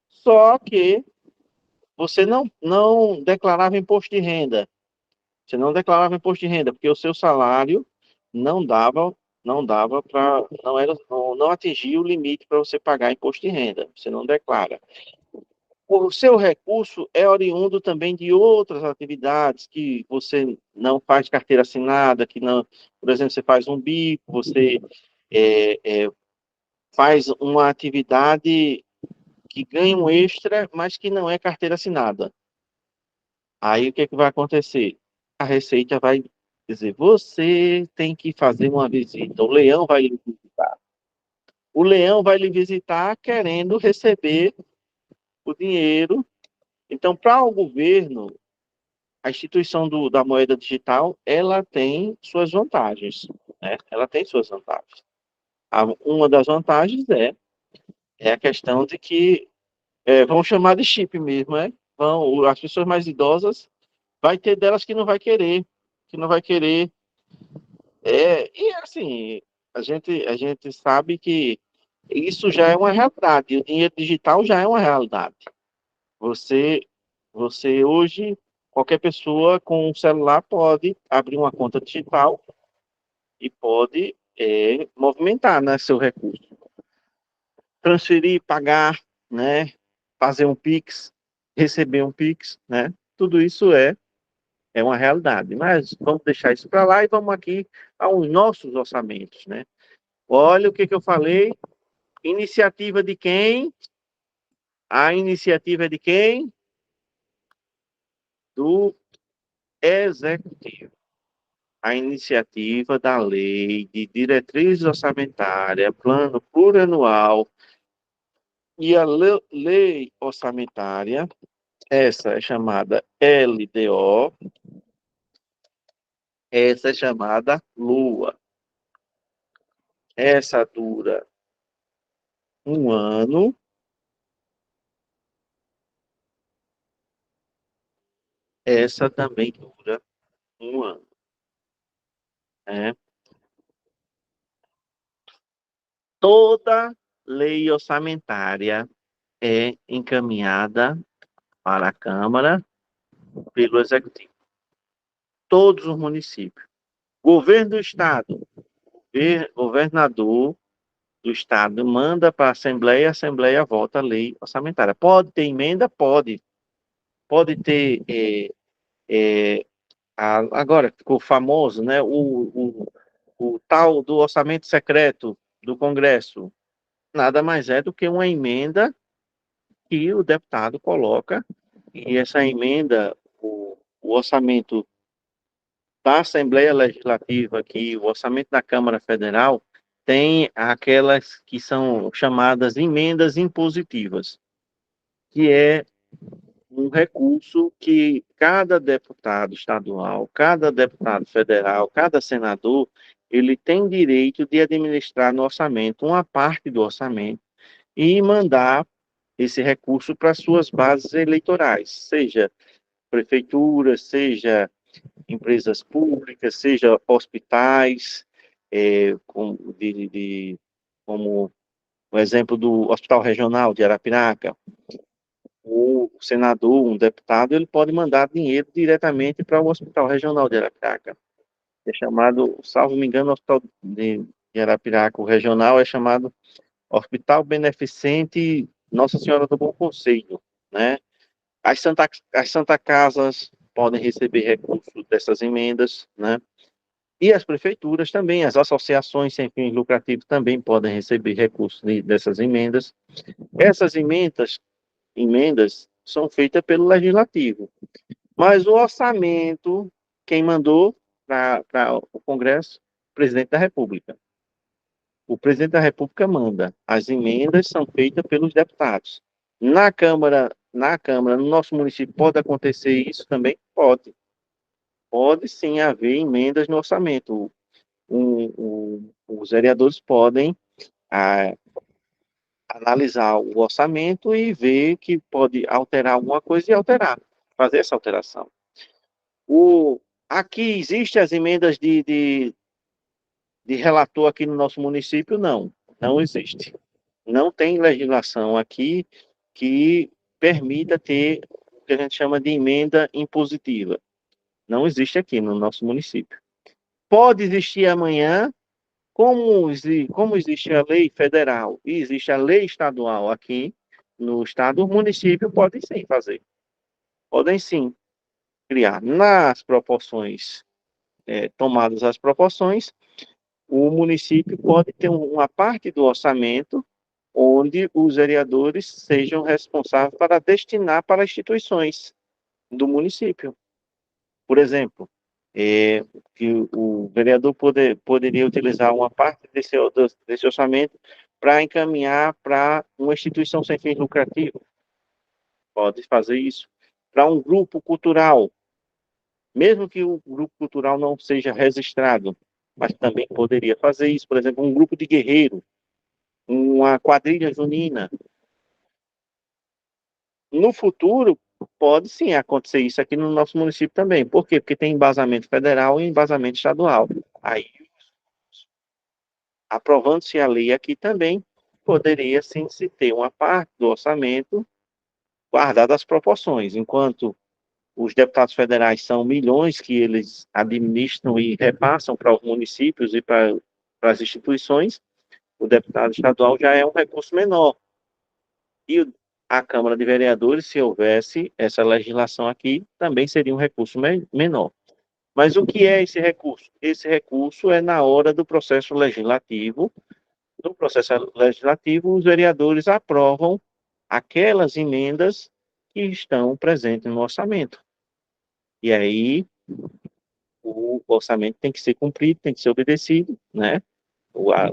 Só que você não declarava imposto de renda. Você não declarava imposto de renda, porque o seu salário não dava, não atingia o limite para você pagar imposto de renda. Você não declara. O seu recurso é oriundo também de outras atividades que você não faz carteira assinada, que não, por exemplo, você faz um bico, você faz uma atividade que ganha um extra, mas que não é carteira assinada. Aí o que vai acontecer? A Receita vai dizer, você tem que fazer uma visita. O leão vai lhe visitar. O leão vai lhe visitar querendo receber o dinheiro. Então, para o governo, a instituição da moeda digital, ela tem suas vantagens. Né? Ela tem suas vantagens. Uma das vantagens é É a questão de que vão chamar de chip mesmo, né? As pessoas mais idosas, vai ter delas que não vai querer. E assim, a gente sabe que isso já é uma realidade, o dinheiro digital já é uma realidade. Você, você hoje, qualquer pessoa com um celular pode abrir uma conta digital e pode movimentar, né, seu recurso. Transferir, pagar, né, fazer um Pix, receber um Pix, né? Tudo isso é uma realidade. Mas vamos deixar isso para lá e vamos aqui aos nossos orçamentos, né? Olha o que eu falei. Iniciativa de quem? A iniciativa é de quem? Do Executivo. A iniciativa da lei de diretriz orçamentária, plano plurianual e a lei orçamentária, essa é chamada LDO, essa é chamada LUA. Essa dura um ano, essa também dura um ano. Né? Toda lei orçamentária é encaminhada para a Câmara pelo Executivo. Todos os municípios. Governo do Estado, governador do Estado manda para a Assembleia vota a lei orçamentária. Pode ter emenda? Pode. Pode ter. Agora ficou famoso, né? O tal do orçamento secreto do Congresso. Nada mais é do que uma emenda que o deputado coloca, e essa emenda, o orçamento da Assembleia Legislativa, que o orçamento da Câmara Federal, tem aquelas que são chamadas emendas impositivas, que é um recurso que cada deputado estadual, cada deputado federal, cada senador, ele tem direito de administrar no orçamento uma parte do orçamento e mandar esse recurso para suas bases eleitorais, seja prefeituras, seja empresas públicas, seja hospitais, como o exemplo do Hospital Regional de Arapiraca. O senador, um deputado, ele pode mandar dinheiro diretamente para o Hospital Regional de Arapiraca. É chamado, salvo me engano, o Hospital de Arapiraca, o regional é chamado Hospital Beneficente Nossa Senhora do Bom Conselho, né? As Santa Casas podem receber recursos dessas emendas, né? E as prefeituras também, as associações sem fins lucrativos também podem receber recursos dessas emendas. Essas emendas são feitas pelo Legislativo, mas o orçamento, quem mandou para o Congresso? O Presidente da República. O Presidente da República manda. As emendas são feitas pelos deputados. Na Câmara, no nosso município, pode acontecer isso também? Pode. Pode sim haver emendas no orçamento. Os vereadores podem ah, analisar o orçamento e ver que pode alterar alguma coisa e alterar, fazer essa alteração. Aqui existem as emendas de relator aqui no nosso município? Não, não existe. Não tem legislação aqui que permita ter o que a gente chama de emenda impositiva. Não existe aqui no nosso município. Pode existir amanhã, como existe a lei federal e existe a lei estadual aqui no estado, o município pode sim fazer. Podem sim criar. Nas proporções, tomadas as proporções, o município pode ter uma parte do orçamento onde os vereadores sejam responsáveis para destinar para instituições do município. Por exemplo, que o vereador poderia utilizar uma parte desse orçamento para encaminhar para uma instituição sem fins lucrativos. Pode fazer isso. Para um grupo cultural, mesmo que o grupo cultural não seja registrado, mas também poderia fazer isso. Por exemplo, um grupo de guerreiro. uma quadrilha junina. No futuro, pode sim acontecer isso aqui no nosso município também. Por quê? Porque tem embasamento federal e embasamento estadual. Aí, aprovando-se a lei aqui também, poderia sim se ter uma parte do orçamento guardada as proporções, enquanto os deputados federais são milhões que eles administram e repassam para os municípios e para as instituições, o deputado estadual já é um recurso menor. E a Câmara de Vereadores, se houvesse essa legislação aqui, também seria um recurso menor. Mas o que é esse recurso? Esse recurso é na hora do processo legislativo. No processo legislativo, os vereadores aprovam aquelas emendas que estão presentes no orçamento. E aí, o orçamento tem que ser cumprido, tem que ser obedecido, né?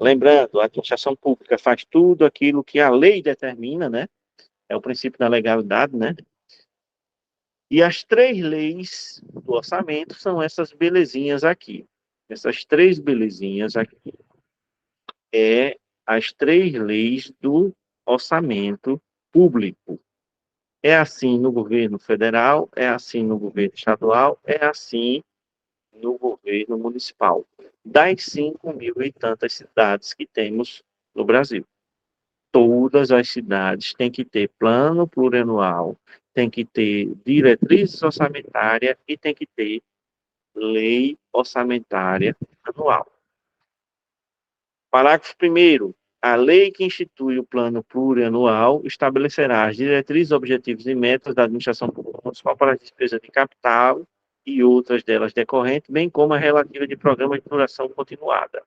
Lembrando, a administração pública faz tudo aquilo que a lei determina, né? É o princípio da legalidade, né? E as três leis do orçamento são essas belezinhas aqui. Essas três belezinhas aqui é as três leis do orçamento público. É assim no governo federal, é assim no governo estadual, é assim no governo municipal. Das 5 mil e tantas cidades que temos no Brasil. Todas as cidades têm que ter plano plurianual, tem que ter diretrizes orçamentárias e tem que ter lei orçamentária anual. Parágrafo 1º. A lei que institui o plano plurianual estabelecerá as diretrizes, objetivos e metas da administração pública municipal para as despesas de capital e outras delas decorrentes, bem como a relativa de programas de duração continuada.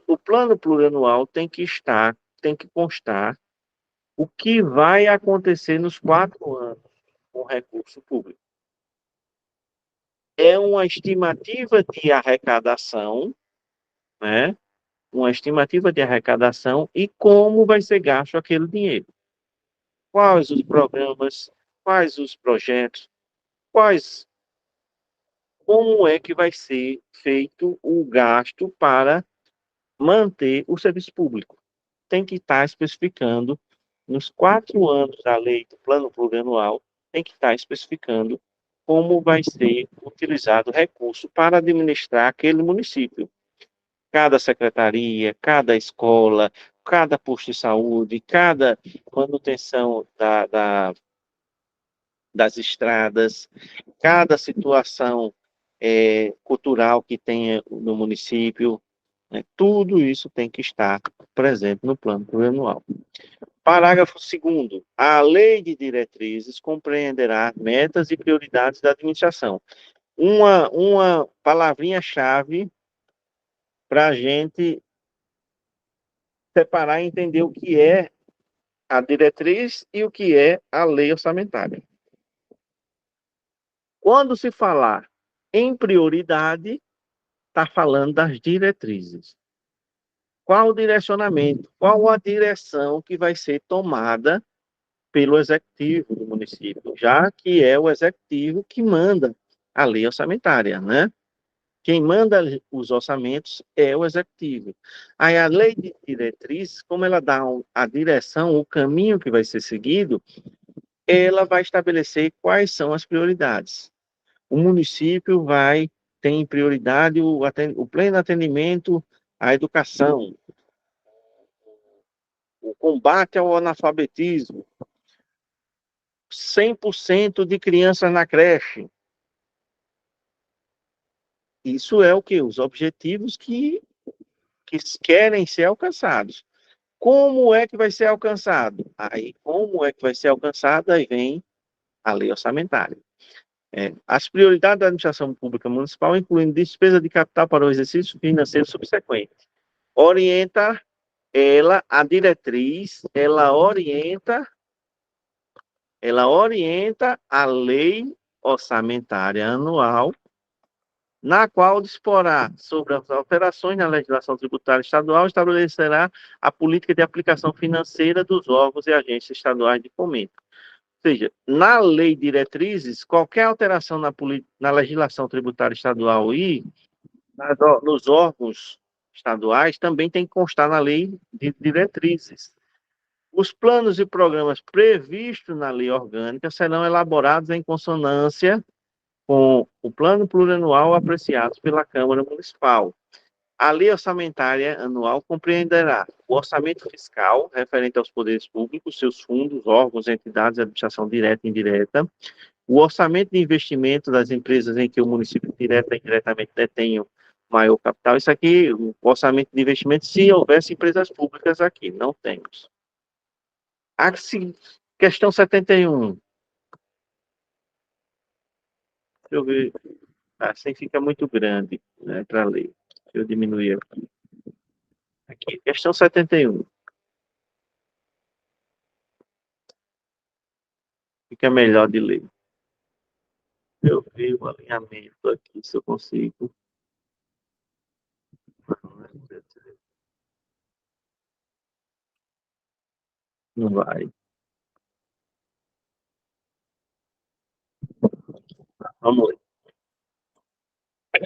O plano plurianual tem que constar o que vai acontecer nos 4 anos com recurso público. É uma estimativa de arrecadação, né? Uma estimativa de arrecadação e como vai ser gasto aquele dinheiro. Quais os programas, quais os projetos, quais, como é que vai ser feito o gasto para manter o serviço público. Tem que estar especificando, nos 4 anos da lei do plano plurianual, tem que estar especificando como vai ser utilizado o recurso para administrar aquele município. Cada secretaria, cada escola, cada posto de saúde, cada manutenção das estradas, cada situação cultural que tenha no município, né? Tudo isso tem que estar presente no plano plurianual. Parágrafo 2º. A lei de diretrizes compreenderá metas e prioridades da administração. Uma palavrinha-chave para a gente separar e entender o que é a diretriz e o que é a lei orçamentária. Quando se falar em prioridade, está falando das diretrizes. Qual o direcionamento, qual a direção que vai ser tomada pelo executivo do município, já que é o executivo que manda a lei orçamentária, né? Quem manda os orçamentos é o executivo. Aí a lei de diretrizes, como ela dá a direção, o caminho que vai ser seguido, ela vai estabelecer quais são as prioridades. O município vai ter em prioridade o pleno atendimento à educação, o combate ao analfabetismo, 100% de crianças na creche. Isso é o que? Os objetivos que querem ser alcançados. Como é que vai ser alcançado? Aí, como é que vai ser alcançado? Aí vem a lei orçamentária. As prioridades da administração pública municipal incluem despesa de capital para o exercício financeiro subsequente. Orienta ela, a diretriz, ela orienta a lei orçamentária anual, na qual disporá sobre as alterações na legislação tributária estadual, estabelecerá a política de aplicação financeira dos órgãos e agências estaduais de fomento. Ou seja, na lei diretrizes, qualquer alteração na legislação tributária estadual e nos órgãos estaduais também tem que constar na lei de diretrizes. Os planos e programas previstos na lei orgânica serão elaborados em consonância com o plano plurianual apreciado pela Câmara Municipal. A lei orçamentária anual compreenderá o orçamento fiscal, referente aos poderes públicos, seus fundos, órgãos, entidades de administração direta e indireta, o orçamento de investimento das empresas em que o município direta e indiretamente detenha maior capital. Isso aqui, o orçamento de investimento, se houvesse empresas públicas aqui, não temos. A questão 71. Deixa eu ver. Assim fica muito grande, né, para ler. Deixa eu diminuir aqui. Aqui, questão 71. Fica melhor de ler. Eu vi o alinhamento aqui, se eu consigo. Não vai. Vamos ler.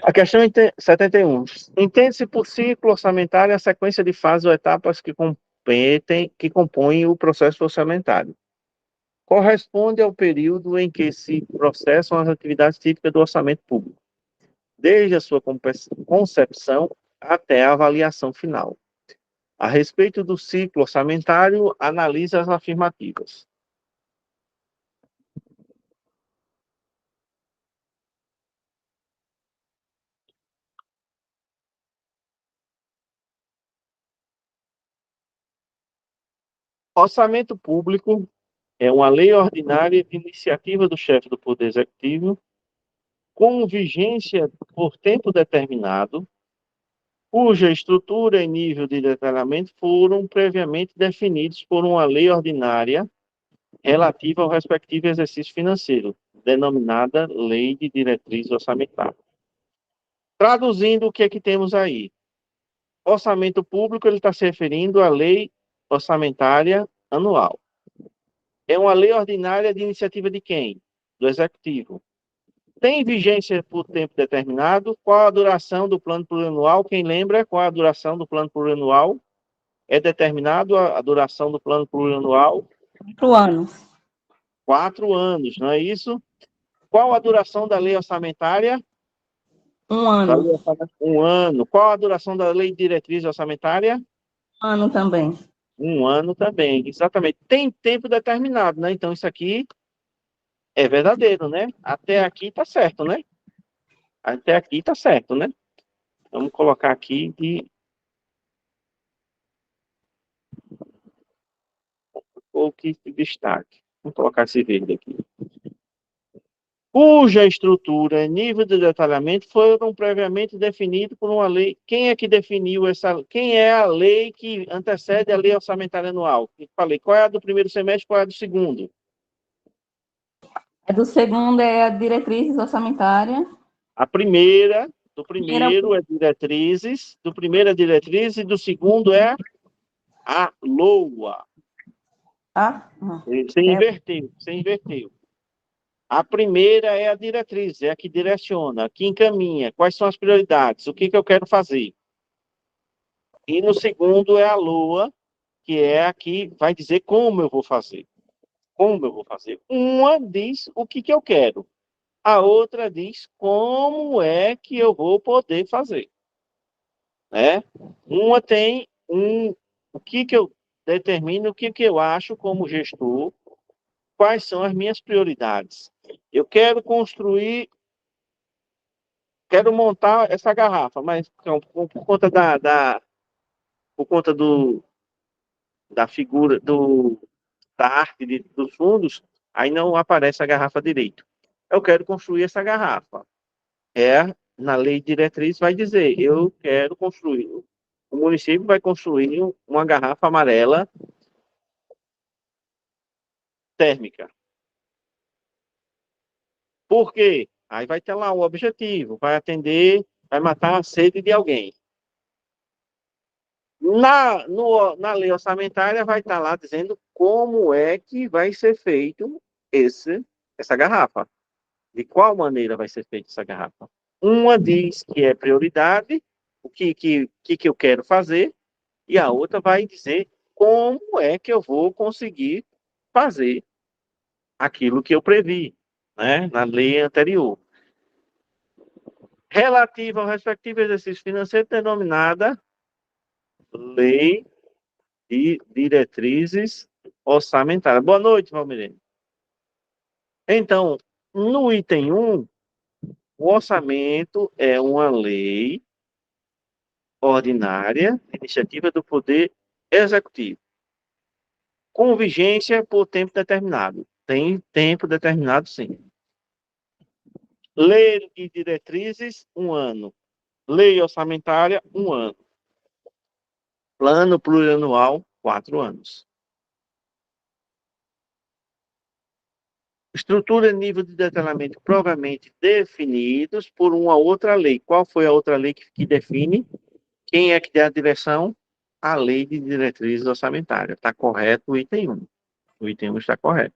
A questão 71. Entende-se por ciclo orçamentário a sequência de fases ou etapas que compõem o processo orçamentário. Corresponde ao período em que se processam as atividades típicas do orçamento público, desde a sua concepção até a avaliação final. A respeito do ciclo orçamentário, analise as afirmativas. Orçamento público é uma lei ordinária de iniciativa do chefe do Poder Executivo, com vigência por tempo determinado, cuja estrutura e nível de detalhamento foram previamente definidos por uma lei ordinária relativa ao respectivo exercício financeiro, denominada Lei de Diretriz Orçamentária. Traduzindo, o que é que temos aí? Orçamento público, ele está se referindo à lei orçamentária anual. É uma lei ordinária de iniciativa de quem? Do Executivo. Tem vigência por tempo determinado? Qual a duração do plano plurianual? Quem lembra qual a duração do plano plurianual? É determinado a duração do plano plurianual? 4 anos. 4 anos, não é isso? Qual a duração da lei orçamentária? 1 ano. 1 ano. Qual a duração da lei de diretriz orçamentária? 1 ano também. 1 ano também, exatamente. Tem tempo determinado, né? Então, isso aqui é verdadeiro, né? Até aqui tá certo, né? Até aqui tá certo, né? Vamos colocar aqui de o que destaque. Vamos colocar esse verde aqui. Cuja estrutura e nível de detalhamento foram previamente definidos por uma lei. Quem é que definiu essa? Quem é a lei que antecede a lei orçamentária anual? Eu falei, qual é a do primeiro semestre, qual é a do segundo? A do segundo é a diretriz orçamentária. A primeira, do primeiro é diretrizes, do primeiro é diretriz e do segundo é a LOA. Ah, Você inverteu, você inverteu. A primeira é a diretriz, é a que direciona, que encaminha, quais são as prioridades, o que eu quero fazer. E no segundo é a LOA, que é a que vai dizer como eu vou fazer. Como eu vou fazer. Uma diz o que eu quero, a outra diz como é que eu vou poder fazer. Né? Uma tem o que eu determino, o que eu acho como gestor, quais são as minhas prioridades. Eu quero construir, quero montar essa garrafa, mas por conta por conta da figura, da arte dos fundos, aí não aparece a garrafa direito. Eu quero construir essa garrafa. Na lei diretriz vai dizer, eu quero construir, o município vai construir uma garrafa amarela térmica. Por quê? Aí vai ter lá o objetivo, vai atender, vai matar a sede de alguém. Na lei orçamentária vai estar lá dizendo como é que vai ser feito essa garrafa. De qual maneira vai ser feita essa garrafa? Uma diz que é prioridade, que eu quero fazer, e a outra vai dizer como é que eu vou conseguir fazer aquilo que eu previ, né, na lei anterior. Relativa ao respectivo exercício financeiro, denominada Lei de Diretrizes Orçamentárias. Boa noite, Valmirene. Então, no item 1, o orçamento é uma lei ordinária, iniciativa do Poder Executivo, com vigência por tempo determinado. Tem tempo determinado, sim. Lei de diretrizes, 1 ano. Lei orçamentária, 1 ano. Plano plurianual, 4 anos. Estrutura e nível de detalhamento provavelmente definidos por uma outra lei. Qual foi a outra lei que define? Quem é que dá a direção? A lei de diretrizes orçamentárias. Está correto o item 1. O item 1 está correto.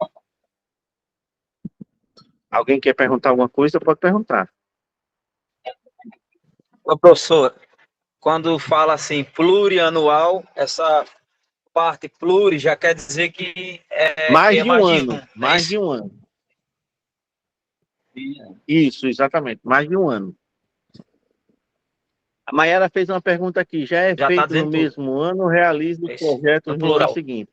Alguém quer perguntar alguma coisa? Pode perguntar. Ô, professor, quando fala assim plurianual, essa parte pluri já quer dizer que Mais é de um mais de ano. um, é Mais isso? de um ano. Isso, exatamente. Mais de um ano. A Mayara fez uma pergunta aqui. Já é Já está feito no dizendo tudo. mesmo ano, realiza os Isso, projetos no no ano plural. seguinte.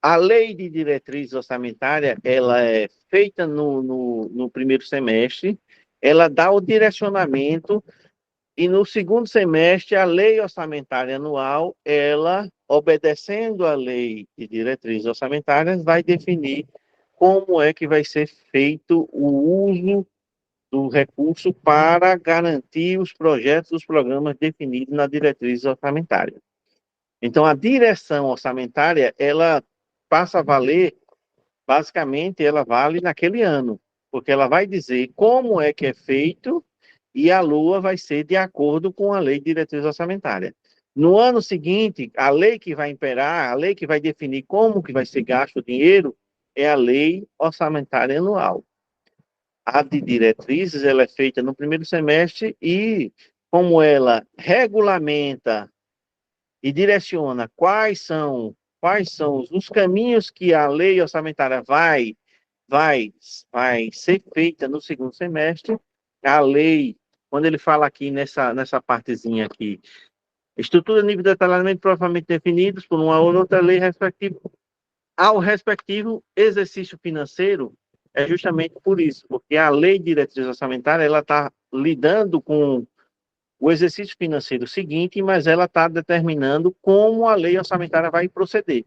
A lei de diretrizes orçamentárias, ela é feita no primeiro semestre, ela dá o direcionamento e no segundo semestre a lei orçamentária anual, ela, obedecendo a lei de diretrizes orçamentárias, vai definir como é que vai ser feito o uso do recurso para garantir os projetos, os programas definidos na diretriz orçamentária. Então, a direção orçamentária, ela passa a valer, basicamente, ela vale naquele ano, porque ela vai dizer como é que é feito e a lua vai ser de acordo com a lei de diretriz orçamentária. No ano seguinte, a lei que vai imperar, a lei que vai definir como que vai ser gasto o dinheiro, é a lei orçamentária anual. A de diretrizes, ela é feita no primeiro semestre e, como ela regulamenta e direciona quais são os caminhos que a lei orçamentária vai ser feita no segundo semestre, a lei, quando ele fala aqui nessa partezinha aqui, estrutura, nível de detalhamento provavelmente definidos por uma ou outra lei respectiva ao respectivo exercício financeiro, é justamente por isso, porque a lei de diretriz orçamentária, ela está lidando com o exercício financeiro seguinte, mas ela está determinando como a lei orçamentária vai proceder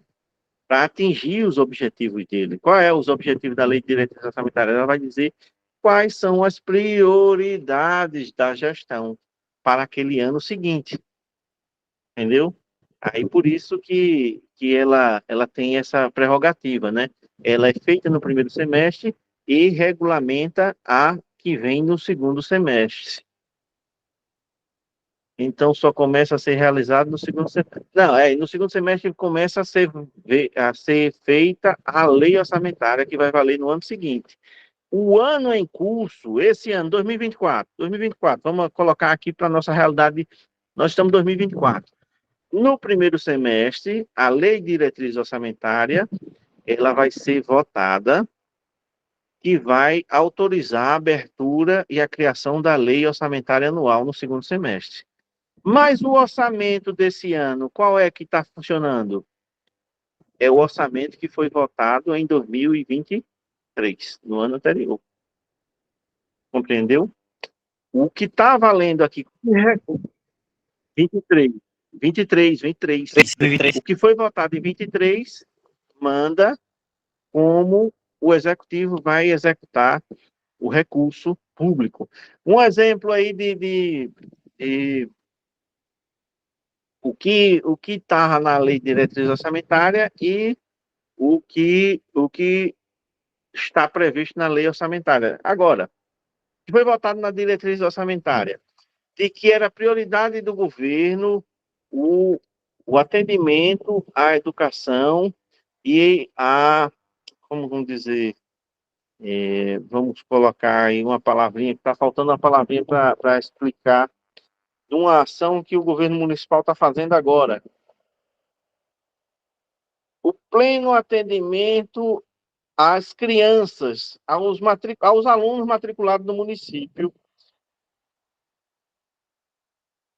para atingir os objetivos dele. Qual é os objetivos da lei de diretriz orçamentária? Ela vai dizer quais são as prioridades da gestão para aquele ano seguinte, entendeu? Aí por isso que ela tem essa prerrogativa, né? Ela é feita no primeiro semestre e regulamenta a que vem no segundo semestre. Então só começa a ser realizado no segundo semestre. Não, no segundo semestre começa a ser feita a lei orçamentária que vai valer no ano seguinte. O ano em curso, esse ano, 2024, vamos colocar aqui para a nossa realidade, nós estamos em 2024. No primeiro semestre, a lei de diretriz orçamentária, ela vai ser votada, que vai autorizar a abertura e a criação da lei orçamentária anual no segundo semestre. Mas o orçamento desse ano, qual é que está funcionando? É o orçamento que foi votado em 2023, no ano anterior. Compreendeu? O que está valendo aqui, 23, 23. O que foi votado em 23 manda como o executivo vai executar o recurso público. Um exemplo aí de o que estava na lei de diretriz orçamentária e o que está previsto na lei orçamentária. Agora, foi votado na diretriz orçamentária de que era prioridade do governo o, o atendimento à educação e como vamos dizer, vamos colocar aí uma palavrinha, que está faltando uma palavrinha para explicar de uma ação que o governo municipal está fazendo agora. O pleno atendimento às crianças, aos alunos matriculados no município.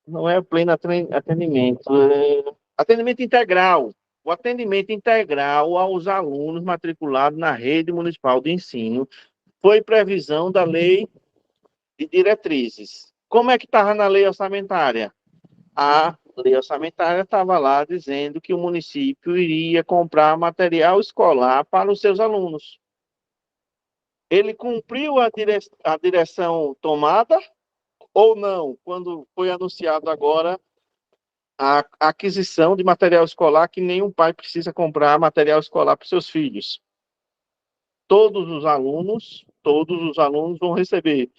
Não é pleno atendimento, é atendimento integral. O atendimento integral aos alunos matriculados na rede municipal de ensino foi previsão da lei de diretrizes. Como é que estava na lei orçamentária? A lei orçamentária estava lá dizendo que o município iria comprar material escolar para os seus alunos. Ele cumpriu a direção tomada ou não, quando foi anunciado agora a aquisição de material escolar, que nenhum pai precisa comprar material escolar para os seus filhos. Todos os alunos vão receber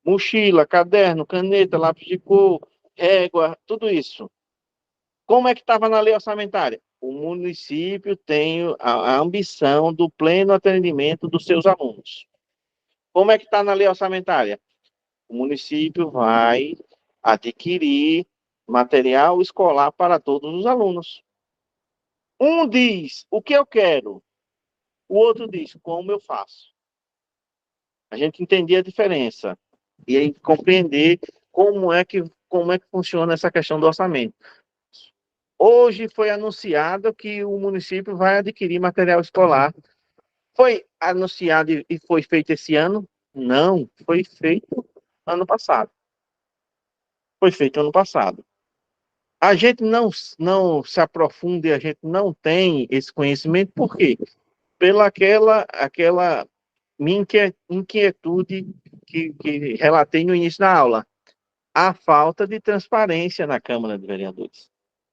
mochila, caderno, caneta, lápis de cor, régua, tudo isso. Como é que estava na lei orçamentária? O município tem a ambição do pleno atendimento dos seus alunos. Como é que está na lei orçamentária? O município vai adquirir material escolar para todos os alunos. Um diz o que eu quero, o outro diz como eu faço. A gente entender a diferença e aí compreender como é que funciona essa questão do orçamento. Hoje foi anunciado que o município vai adquirir material escolar. Foi anunciado e foi feito esse ano? Não, foi feito ano passado. Foi feito ano passado. A gente não se aprofunda e a gente não tem esse conhecimento, por quê? Pela aquela minha inquietude que relatei no início da aula. A falta de transparência na Câmara de Vereadores.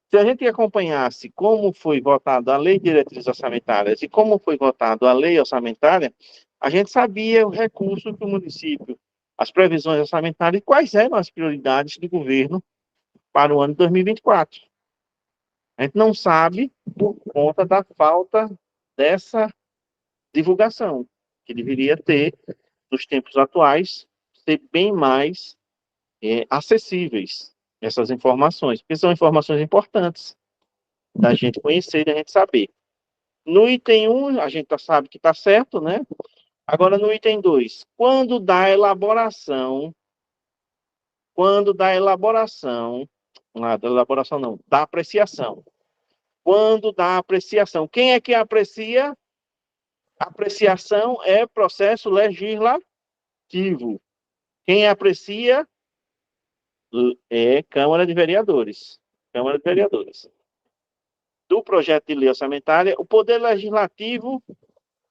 Se a gente acompanhasse como foi votada a Lei de Diretrizes Orçamentárias e como foi votada a Lei Orçamentária, a gente sabia o recurso que o município, as previsões orçamentárias e quais eram as prioridades do governo para o ano de 2024. A gente não sabe por conta da falta dessa divulgação, que deveria ter, nos tempos atuais, ser bem mais acessíveis essas informações, porque são informações importantes da gente conhecer e da gente saber. No item 1, a gente sabe que está certo, né? Agora, no item 2, da apreciação. Quando da apreciação. Quem é que aprecia? Apreciação é processo legislativo. Quem aprecia é Câmara de Vereadores. Câmara de Vereadores. Do projeto de lei orçamentária, o Poder Legislativo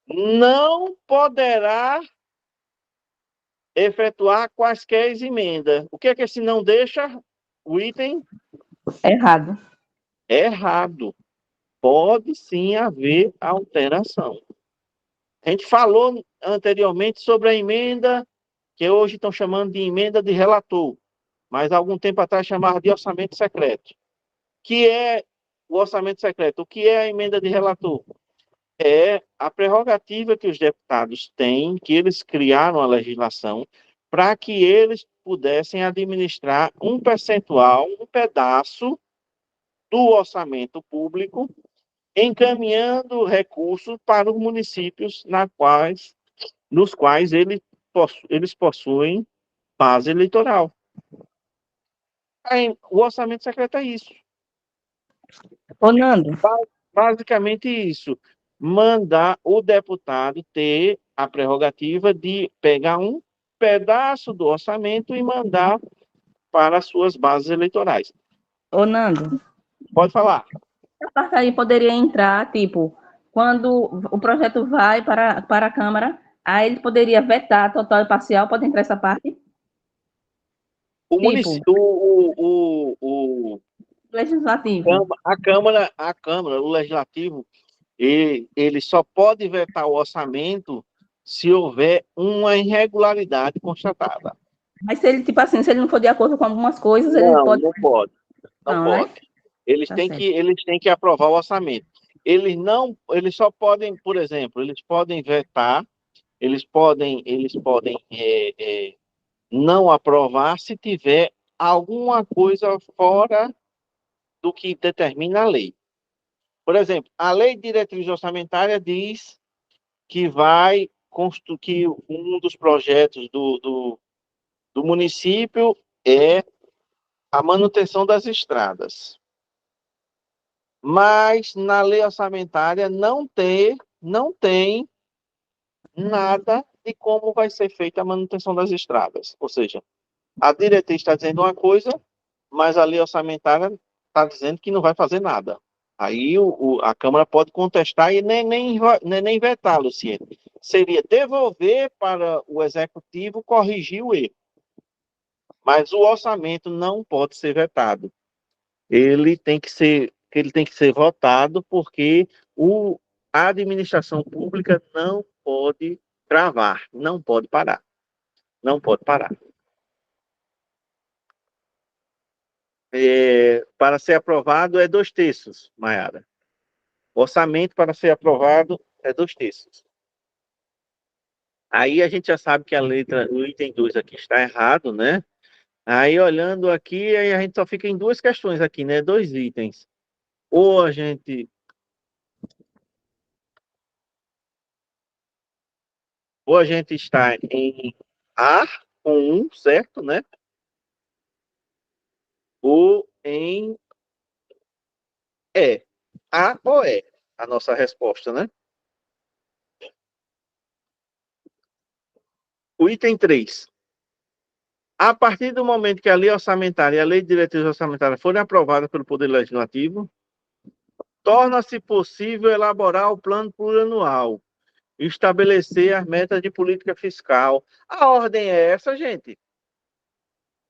não poderá efetuar quaisquer emendas. O que é que esse não deixa? O item? Errado. Errado. Pode sim haver alteração. A gente falou anteriormente sobre a emenda, que hoje estão chamando de emenda de relator, mas há algum tempo atrás chamavam de orçamento secreto. Que é o orçamento secreto? O que é a emenda de relator? É a prerrogativa que os deputados têm, que eles criaram a legislação, para que eles pudessem administrar um percentual, um pedaço do orçamento público, encaminhando recursos para os municípios nos quais eles possuem base eleitoral. Aí, o orçamento secreto é isso. Ô, Nando. Basicamente isso. Mandar o deputado ter a prerrogativa de pegar um pedaço do orçamento e mandar para as suas bases eleitorais. Ô, Nando. Pode falar. Essa parte aí poderia entrar, tipo, quando o projeto vai para a Câmara, aí ele poderia vetar total e parcial, pode entrar essa parte? O município, o Legislativo. a Câmara, o Legislativo, ele só pode vetar o orçamento se houver uma irregularidade constatada. Mas se ele, tipo assim, se ele não for de acordo com algumas coisas, ele pode... Não pode. Não Né? pode. Eles têm que aprovar o orçamento. Eles só podem, por exemplo, eles podem vetar, eles podem não aprovar se tiver alguma coisa fora do que determina a lei. Por exemplo, a lei de diretriz orçamentária diz que que um dos projetos do município é a manutenção das estradas. Mas na lei orçamentária não tem nada de como vai ser feita a manutenção das estradas. Ou seja, a diretriz está dizendo uma coisa, mas a lei orçamentária está dizendo que não vai fazer nada. Aí a Câmara pode contestar e nem vetar, Luciano. Seria devolver para o Executivo corrigir o erro. Mas o orçamento não pode ser vetado. Ele tem que ser votado porque a administração pública não pode travar, não pode parar. Não pode parar. Para ser aprovado é 2/3, Maiara. Orçamento para ser aprovado é 2/3. Aí a gente já sabe que o item 2 aqui está errado, né? Aí olhando aqui, aí a gente só fica em duas questões aqui, né? 2 itens. Ou a gente está em A com 1, certo, né? Ou em E. A ou E, a nossa resposta, né? O item 3. A partir do momento que a lei orçamentária e a lei de diretriz orçamentária forem aprovadas pelo Poder Legislativo, torna-se possível elaborar o plano plurianual e estabelecer as metas de política fiscal. A ordem é essa, gente.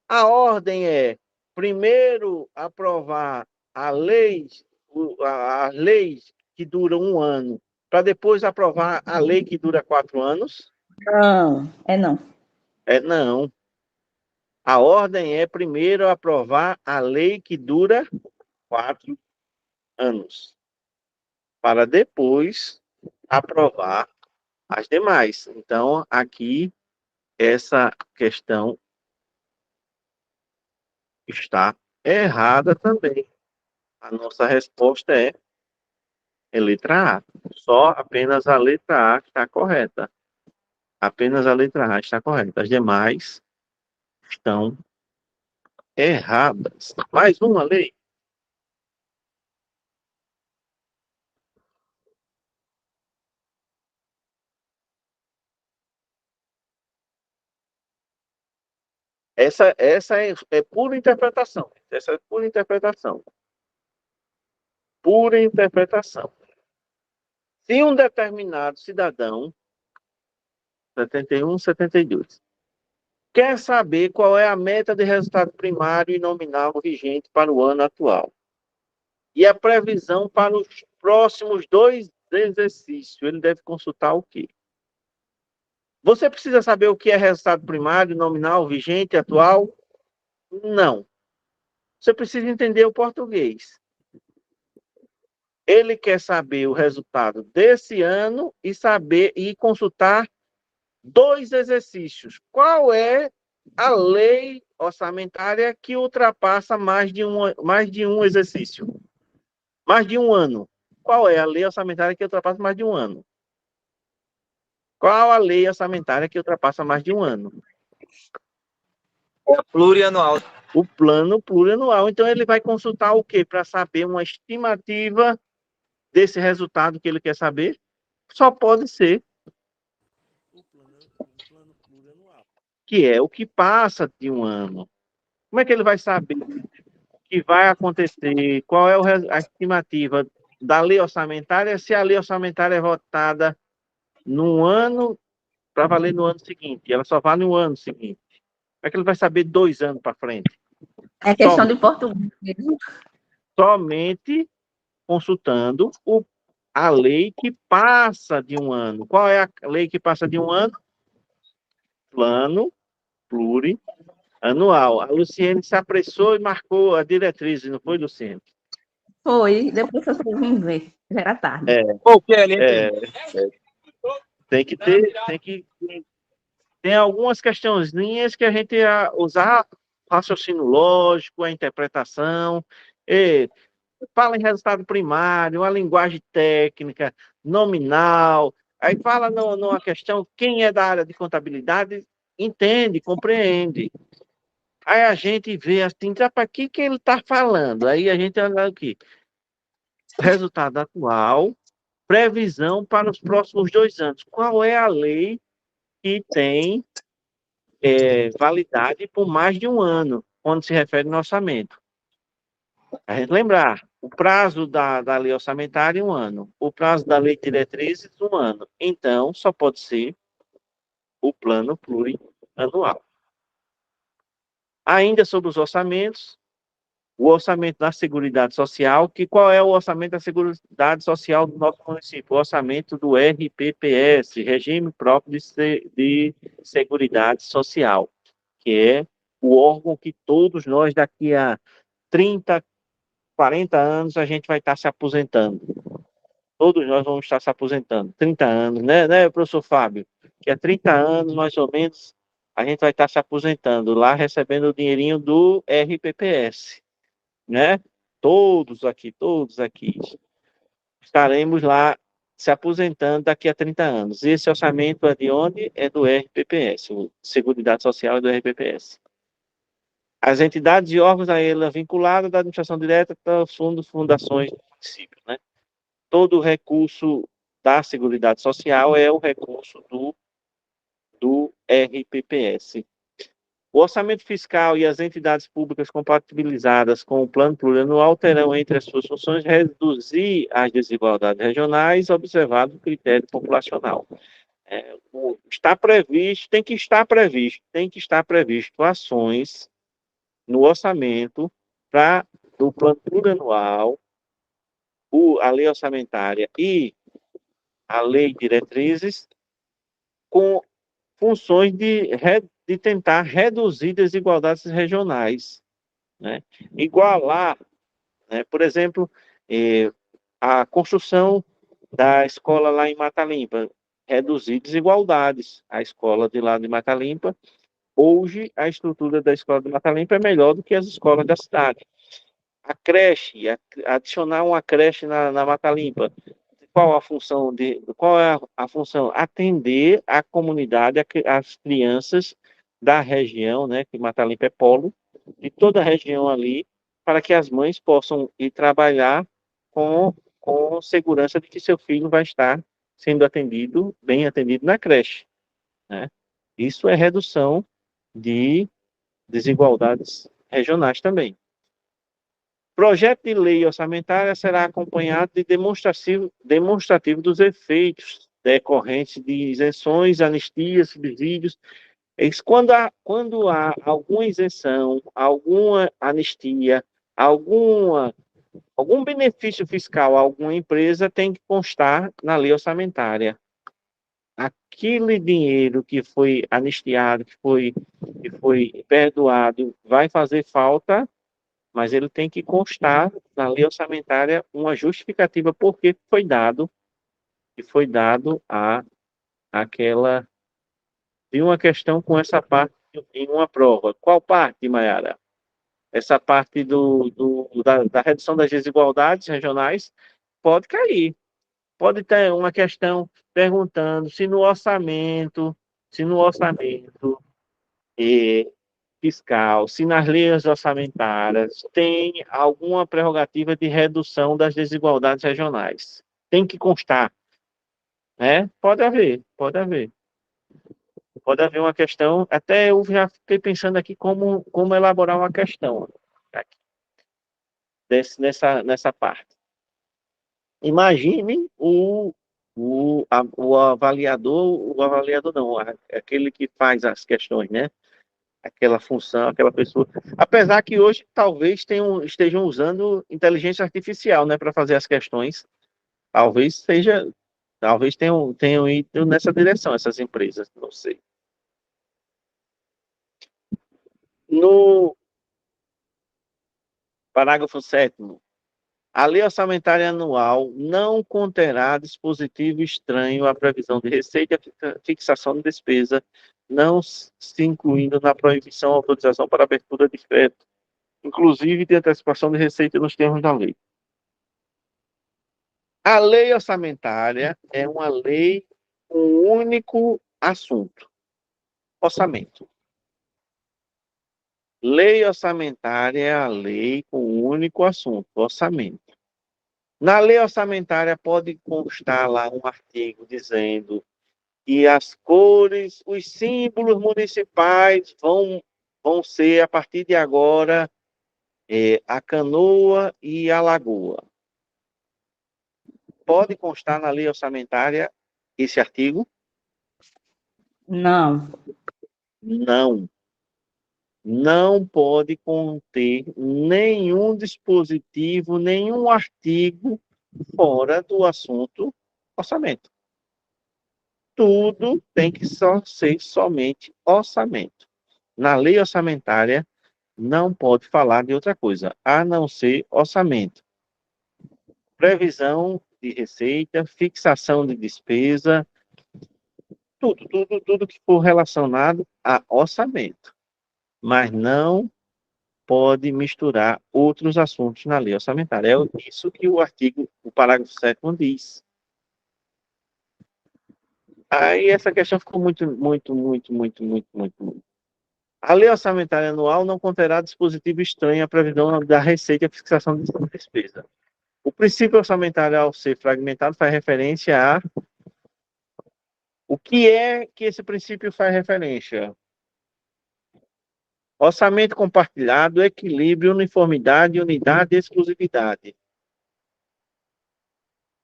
A ordem é, primeiro, aprovar as leis que duram 1 ano, para depois aprovar a lei que dura 4 anos? Não, não. Não. A ordem é, primeiro, aprovar a lei que dura 4 anos, para depois aprovar as demais. Então, aqui, essa questão está errada também. A nossa resposta é letra A. Só apenas a letra A está correta. Apenas a letra A está correta. As demais estão erradas. Mais uma lei. Essa é pura interpretação. Essa é pura interpretação. Pura interpretação. Se um determinado cidadão, 71, 72, quer saber qual é a meta de resultado primário e nominal vigente para o ano atual e a previsão para os próximos 2 exercícios, ele deve consultar o quê? Você precisa saber o que é resultado primário, nominal, vigente, atual? Não. Você precisa entender o português. Ele quer saber o resultado desse ano e consultar 2 exercícios. Qual é a lei orçamentária que ultrapassa mais de um exercício? Mais de um ano. Qual é a lei orçamentária que ultrapassa mais de um ano? Qual a lei orçamentária que ultrapassa mais de um ano? É a plurianual. O plano plurianual. Então, ele vai consultar o quê? Para saber uma estimativa desse resultado que ele quer saber? Só pode ser o plano plurianual, que é o que passa de um ano. Como é que ele vai saber o que vai acontecer? Qual é a estimativa da lei orçamentária, se a lei orçamentária é votada num ano para valer no ano seguinte? Ela só vale no ano seguinte. Como é que ele vai saber 2 anos para frente? É questão de português. Somente consultando a lei que passa de um ano. Qual é a lei que passa de um ano? Plano plurianual. A Luciene se apressou e marcou a diretriz, não foi, Luciene? Foi, depois vocês vão ver. Já era tarde. Tem algumas questãozinhas que a gente ia usar raciocínio lógico, a interpretação, e fala em resultado primário, a linguagem técnica, nominal, aí fala numa questão, quem é da área de contabilidade entende, compreende. Aí a gente vê assim, para que ele está falando? Aí a gente olha aqui, resultado atual, previsão para os próximos 2 anos. Qual é a lei que tem validade por mais de um ano, quando se refere no orçamento? A gente lembrar, o prazo da lei orçamentária é 1 ano, o prazo da lei de diretrizes, 1 ano. Então, só pode ser o plano plurianual. Ainda sobre os orçamentos, o orçamento da Seguridade Social, qual é o orçamento da Seguridade Social do nosso município? O orçamento do RPPS, Regime Próprio de Seguridade Social, que é o órgão que todos nós daqui a 30, 40 anos a gente vai estar se aposentando. Todos nós vamos estar se aposentando. 30 anos, né, professor Fábio? Que há 30 anos, mais ou menos, a gente vai estar se aposentando lá, recebendo o dinheirinho do RPPS, né? Todos aqui, estaremos lá se aposentando daqui a 30 anos. Esse orçamento é de onde? É do RPPS, o Seguridade Social é do RPPS. As entidades e órgãos a ela vinculadas da administração direta dos fundos, fundações do município, né? Todo o recurso da Seguridade Social é o recurso do RPPS. O orçamento fiscal e as entidades públicas compatibilizadas com o plano plurianual terão entre as suas funções reduzir as desigualdades regionais, observado o critério populacional. Está previsto, tem que estar previsto ações no orçamento do plano plurianual, a lei orçamentária e a lei de diretrizes, com funções de tentar reduzir desigualdades regionais, né? Igualar, né? Por exemplo, a construção da escola lá em Mata Limpa, reduzir desigualdades. A escola de lá de Mata Limpa, hoje a estrutura da escola de Mata Limpa é melhor do que as escolas da cidade. A creche, adicionar uma creche na Mata Limpa, qual é a função? Atender a comunidade, as crianças da região, né, que Mata Limpa é polo, de toda a região ali, para que as mães possam ir trabalhar com segurança de que seu filho vai estar sendo atendido, bem atendido na creche, né? Isso é redução de desigualdades regionais também. Projeto de lei orçamentária será acompanhado de demonstrativo dos efeitos decorrentes de isenções, anistias, subsídios. Quando há alguma isenção, alguma anistia, algum benefício fiscal a alguma empresa, tem que constar na lei orçamentária. Aquele dinheiro que foi anistiado, que foi perdoado, vai fazer falta, mas ele tem que constar na lei orçamentária uma justificativa por que foi dado aquela de uma questão com essa parte em uma prova. Qual parte, Mayara? Essa parte da redução das desigualdades regionais pode cair. Pode ter uma questão perguntando se no orçamento fiscal, se nas leis orçamentárias tem alguma prerrogativa de redução das desigualdades regionais. Tem que constar, né? Pode haver. Pode haver uma questão, até eu já fiquei pensando aqui como elaborar uma questão aqui, nessa parte. Imagine o avaliador não, aquele que faz as questões, né? Aquela função, aquela pessoa. Apesar que hoje talvez estejam usando inteligência artificial, né, para fazer as questões. Talvez tenham ido nessa direção essas empresas, não sei. No parágrafo 7º, a lei orçamentária anual não conterá dispositivo estranho à previsão de receita e à fixação de despesa não se incluindo na proibição ou autorização para abertura de crédito, inclusive de antecipação de receita nos termos da lei. A lei orçamentária é uma lei com um único assunto: orçamento. Lei orçamentária é a lei com um único assunto: orçamento. Na lei orçamentária pode constar lá um artigo dizendo que as cores, os símbolos municipais vão ser, a partir de agora, a canoa e a lagoa. Pode constar na lei orçamentária esse artigo? Não. Não. Não pode conter nenhum dispositivo, nenhum artigo fora do assunto orçamento. Tudo tem que ser somente orçamento. Na lei orçamentária, não pode falar de outra coisa, a não ser orçamento. Previsão de receita, fixação de despesa, tudo que for relacionado a orçamento. Mas não pode misturar outros assuntos na lei orçamentária. É isso que o parágrafo 7º diz. Aí essa questão ficou muito. A lei orçamentária anual não conterá dispositivo estranho à previsão da receita e fixação de despesa. O princípio orçamentário, ao ser fragmentado, faz referência a... O que é que esse princípio faz referência? Orçamento compartilhado, equilíbrio, uniformidade, unidade e exclusividade.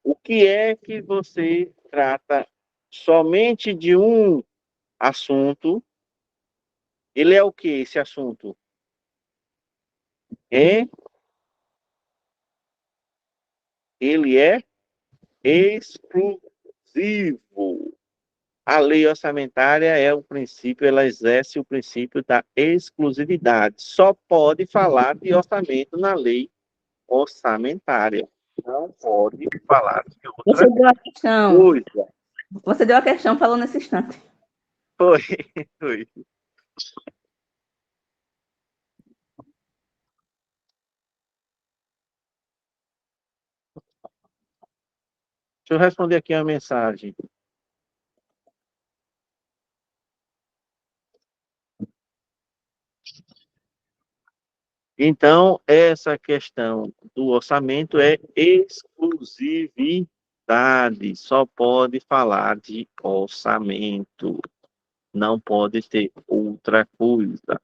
O que é que você trata somente de um assunto? Ele é o que, esse assunto? Ele é exclusivo. A lei orçamentária é o princípio, ela exerce o princípio da exclusividade. Só pode falar de orçamento na lei orçamentária. Não pode falar de outra coisa. Você deu a questão falando nesse instante. Foi. Deixa eu responder aqui a mensagem. Então, essa questão do orçamento é exclusividade. Só pode falar de orçamento. Não pode ter outra coisa.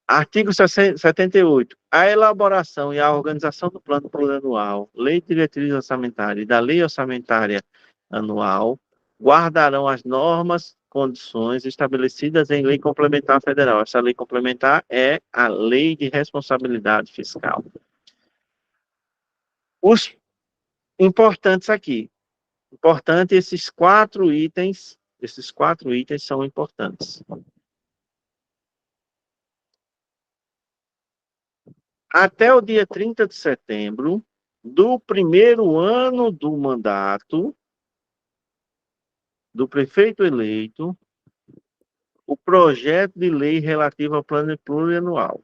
Artigo 78. A elaboração e a organização do plano plurianual, lei de diretriz orçamentária e da lei orçamentária anual guardarão as normas, condições estabelecidas em lei complementar federal. Essa lei complementar é a Lei de Responsabilidade Fiscal. Os importantes aqui. Importante esses quatro itens são importantes. Até o dia 30 de setembro do primeiro ano do mandato do prefeito eleito, o projeto de lei relativo ao plano plurianual,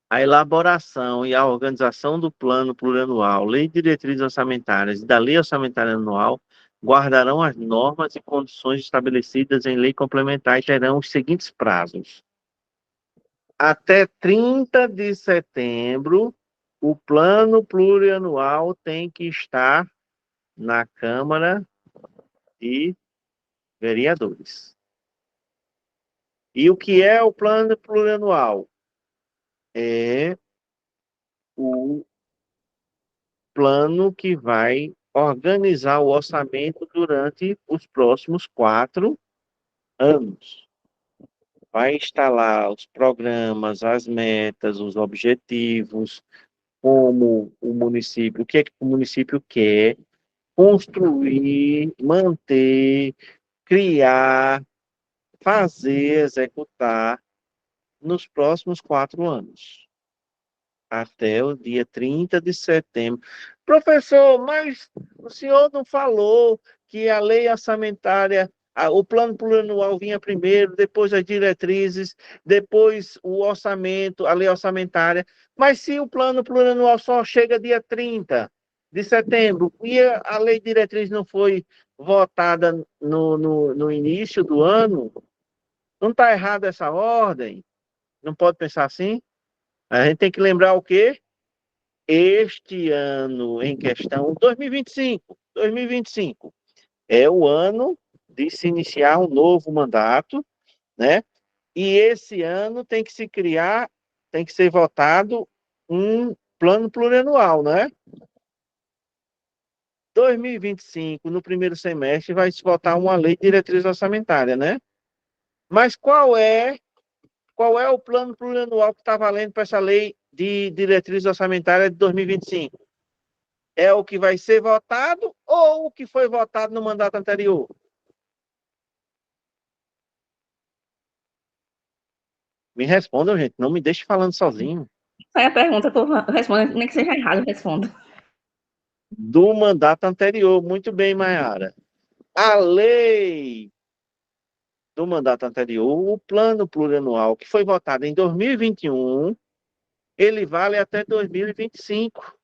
a elaboração e a organização do plano plurianual, lei de diretrizes orçamentárias e da lei orçamentária anual guardarão as normas e condições estabelecidas em lei complementar e terão os seguintes prazos. Até 30 de setembro, o plano plurianual tem que estar na Câmara de Vereadores. E o que é o plano plurianual? É o plano que vai organizar o orçamento durante os próximos 4 anos. Vai instalar os programas, as metas, os objetivos, como o município, o que é que o município quer construir, manter, criar, fazer, executar nos próximos 4 anos, até o dia 30 de setembro. Professor, mas o senhor não falou que a lei orçamentária, o plano plurianual vinha primeiro, depois as diretrizes, depois o orçamento, a lei orçamentária. Mas se o plano plurianual só chega dia 30 de setembro e a lei diretriz não foi votada no início do ano, não está errado essa ordem? Não pode pensar assim? A gente tem que lembrar o quê? Este ano em questão, 2025, 2025, é o ano de se iniciar um novo mandato, né? E esse ano tem que se criar, tem que ser votado um plano plurianual, né? 2025, no primeiro semestre, vai se votar uma lei de diretriz orçamentária, né? Mas qual é o plano plurianual que está valendo para essa lei de diretriz orçamentária de 2025? É o que vai ser votado ou o que foi votado no mandato anterior? Me respondam, gente. Não me deixe falando sozinho. Essa é a pergunta, eu tô respondendo, nem que seja errado, eu respondo. Do mandato anterior. Muito bem, Mayara. A lei do mandato anterior, o plano plurianual que foi votado em 2021, ele vale até 2025.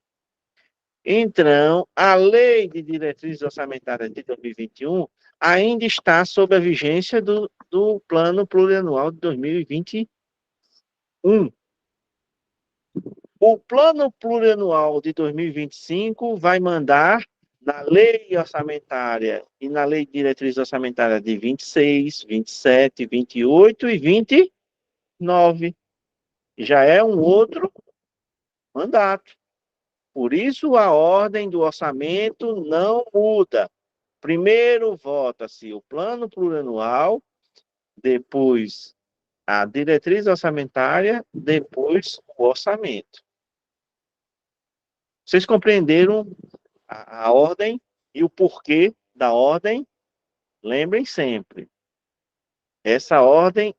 Então, a lei de diretrizes orçamentárias de 2021 ainda está sob a vigência do plano plurianual de 2021. O plano plurianual de 2025 vai mandar na lei orçamentária e na lei de diretriz orçamentária de 26, 27, 28 e 29. Já é um outro mandato. Por isso, a ordem do orçamento não muda. Primeiro vota-se o plano plurianual, depois a diretriz orçamentária, depois o orçamento. Vocês compreenderam a ordem e o porquê da ordem? Lembrem sempre, essa ordem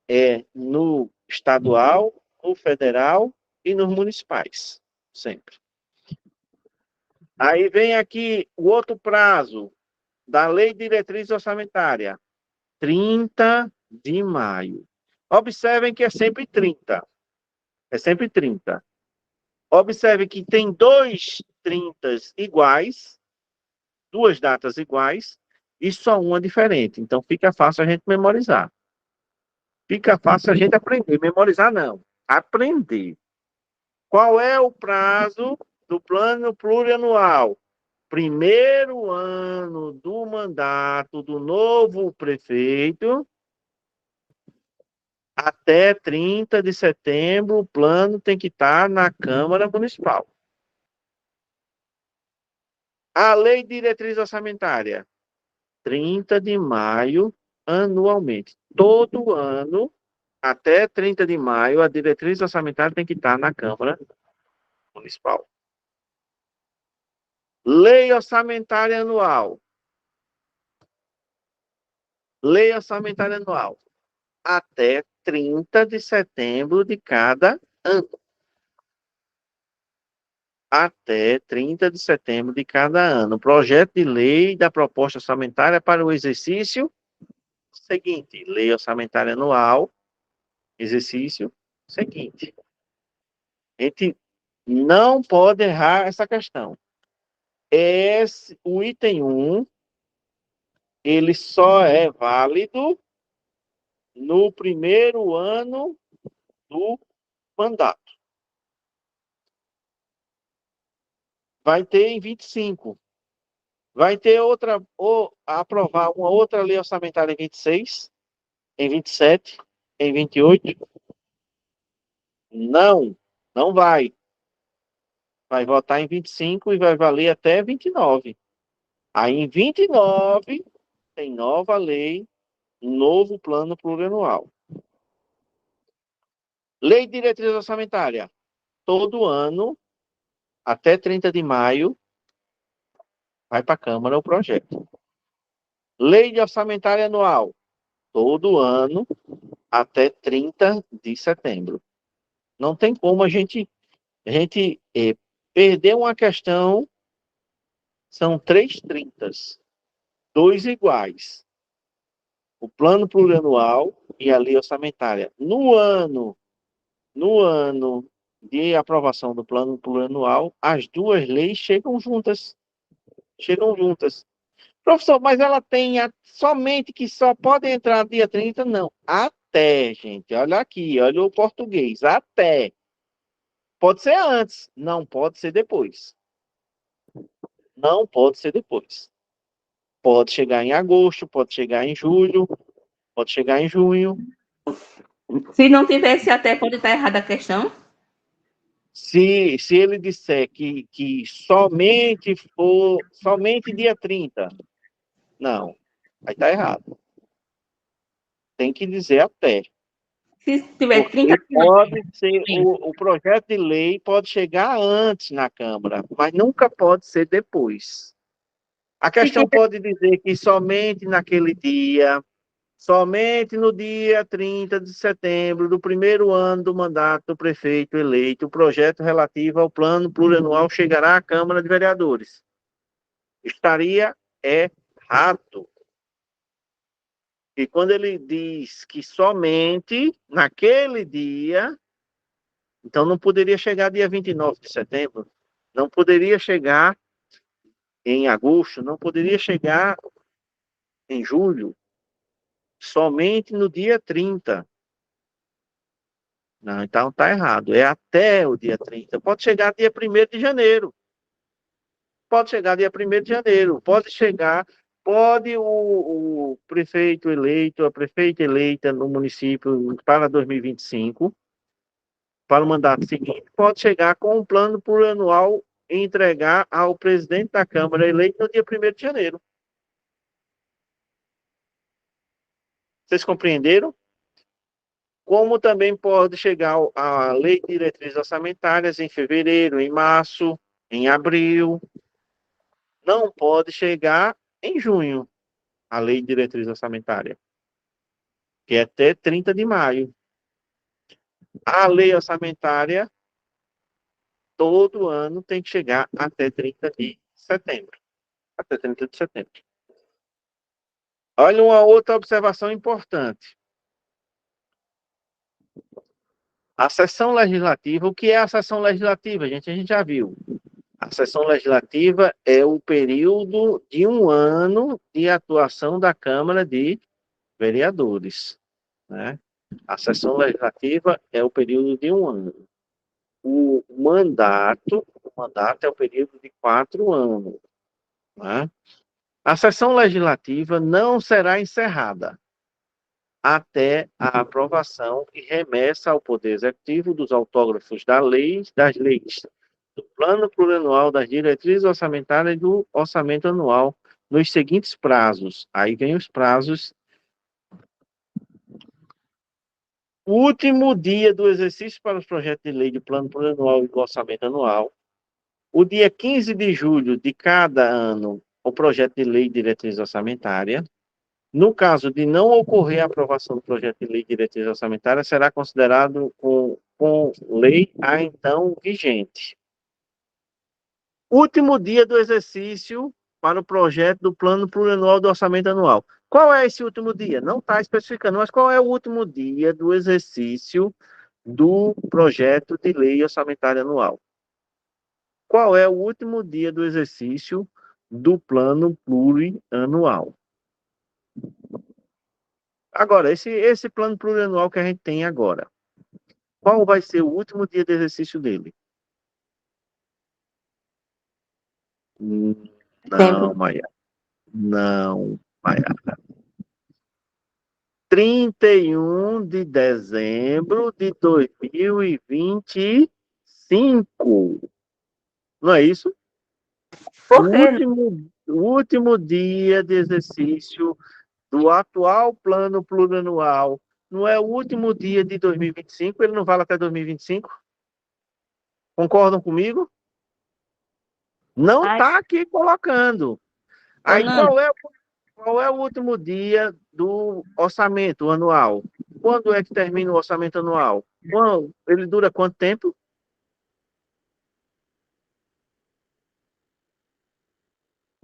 é no estadual, no federal e nos municipais, sempre. Aí vem aqui o outro prazo da Lei de Diretriz Orçamentária, 30 de maio. Observem que é sempre 30. É sempre 30. Observe que tem dois 30 iguais, duas datas iguais, e só uma diferente. Então, fica fácil a gente memorizar. Fica fácil a gente aprender. Memorizar, não. Aprender. Qual é o prazo do plano plurianual? Primeiro ano do mandato do novo prefeito, até 30 de setembro, o plano tem que estar na Câmara Municipal. A Lei de Diretriz Orçamentária, 30 de maio, anualmente. Todo ano, até 30 de maio, a diretriz orçamentária tem que estar na Câmara Municipal. Lei Orçamentária Anual. Lei Orçamentária Anual. Até 30 de setembro de cada ano. Até 30 de setembro de cada ano. Projeto de lei da proposta orçamentária para o exercício seguinte. Lei Orçamentária Anual. Exercício seguinte. A gente não pode errar essa questão. O item 1, ele só é válido no primeiro ano do mandato. Vai ter em 25. Vai ter outra, ou aprovar uma outra lei orçamentária em 26, em 27, em 28. Não, não vai. Vai votar em 25 e vai valer até 29. Aí em 29 tem nova lei, novo plano plurianual. Lei de diretriz orçamentária. Todo ano, até 30 de maio, vai para a Câmara o projeto. Lei de orçamentária anual. Todo ano, até 30 de setembro. Não tem como a gente perder uma questão, são 3 30. dois iguais. O plano plurianual e a lei orçamentária. No ano de aprovação do plano plurianual, as duas leis chegam juntas. Chegam juntas. Professor, mas ela tem somente que só pode entrar dia 30? Não. Até, gente. Olha aqui, olha o português. Até. Pode ser antes, não pode ser depois. Não pode ser depois. Pode chegar em agosto, pode chegar em julho, pode chegar em junho. Se não tivesse até, pode estar errada a questão. Se ele disser que somente dia 30, não, aí está errado. Tem que dizer até. Se tiver 30 Porque pode ser, o projeto de lei pode chegar antes na Câmara, mas nunca pode ser depois. A questão pode dizer que somente naquele dia, somente no dia 30 de setembro do primeiro ano do mandato do prefeito eleito, o projeto relativo ao plano plurianual chegará à Câmara de Vereadores. Estaria errado. E quando ele diz que somente naquele dia, então não poderia chegar dia 29 de setembro, não poderia chegar em agosto, não poderia chegar em julho, somente no dia 30. Não, então está errado. É até o dia 30. Pode chegar dia 1º de janeiro. Pode chegar dia 1º de janeiro. Pode o prefeito eleito, a prefeita eleita no município para 2025, para o mandato seguinte, pode chegar com um plano plurianual e entregar ao presidente da Câmara eleito no dia 1º de janeiro. Vocês compreenderam? Como também pode chegar a Lei de Diretrizes Orçamentárias em fevereiro, em março, em abril. Não pode chegar em junho, a Lei de Diretrizes Orçamentárias, que é até 30 de maio. A lei orçamentária, todo ano, tem que chegar até 30 de setembro. Até 30 de setembro. Olha uma outra observação importante. A sessão legislativa, o que é a sessão legislativa, gente? A gente já viu. A sessão legislativa é o período de um ano de atuação da Câmara de Vereadores, né? A sessão legislativa é o período de um ano. O mandato é o período de 4 anos, né? A sessão legislativa não será encerrada até a aprovação e remessa ao Poder Executivo dos autógrafos das leis, do Plano Plurianual, das diretrizes orçamentárias e do orçamento anual, nos seguintes prazos. Aí vem os prazos. O último dia do exercício para os projetos de lei de Plano Plurianual e do orçamento anual. O dia 15 de julho de cada ano, o projeto de lei de diretriz orçamentária. No caso de não ocorrer a aprovação do projeto de lei de diretriz orçamentária, será considerado com lei a então vigente. Último dia do exercício para o projeto do Plano Plurianual do Orçamento Anual. Qual é esse último dia? Não está especificando, mas qual é o último dia do exercício do projeto de lei orçamentária anual? Qual é o último dia do exercício do Plano Plurianual? Agora, esse plano plurianual que a gente tem agora, qual vai ser o último dia de exercício dele? Não, Maia. Não, Maia. 31 de dezembro de 2025. Não é isso? Por quê? O último dia de exercício do atual plano plurianual não é o último dia de 2025? Ele não vale até 2025? Concordam comigo? Não está aqui colocando. Aí qual é o último dia do orçamento anual? Quando é que termina o orçamento anual? Ele dura quanto tempo?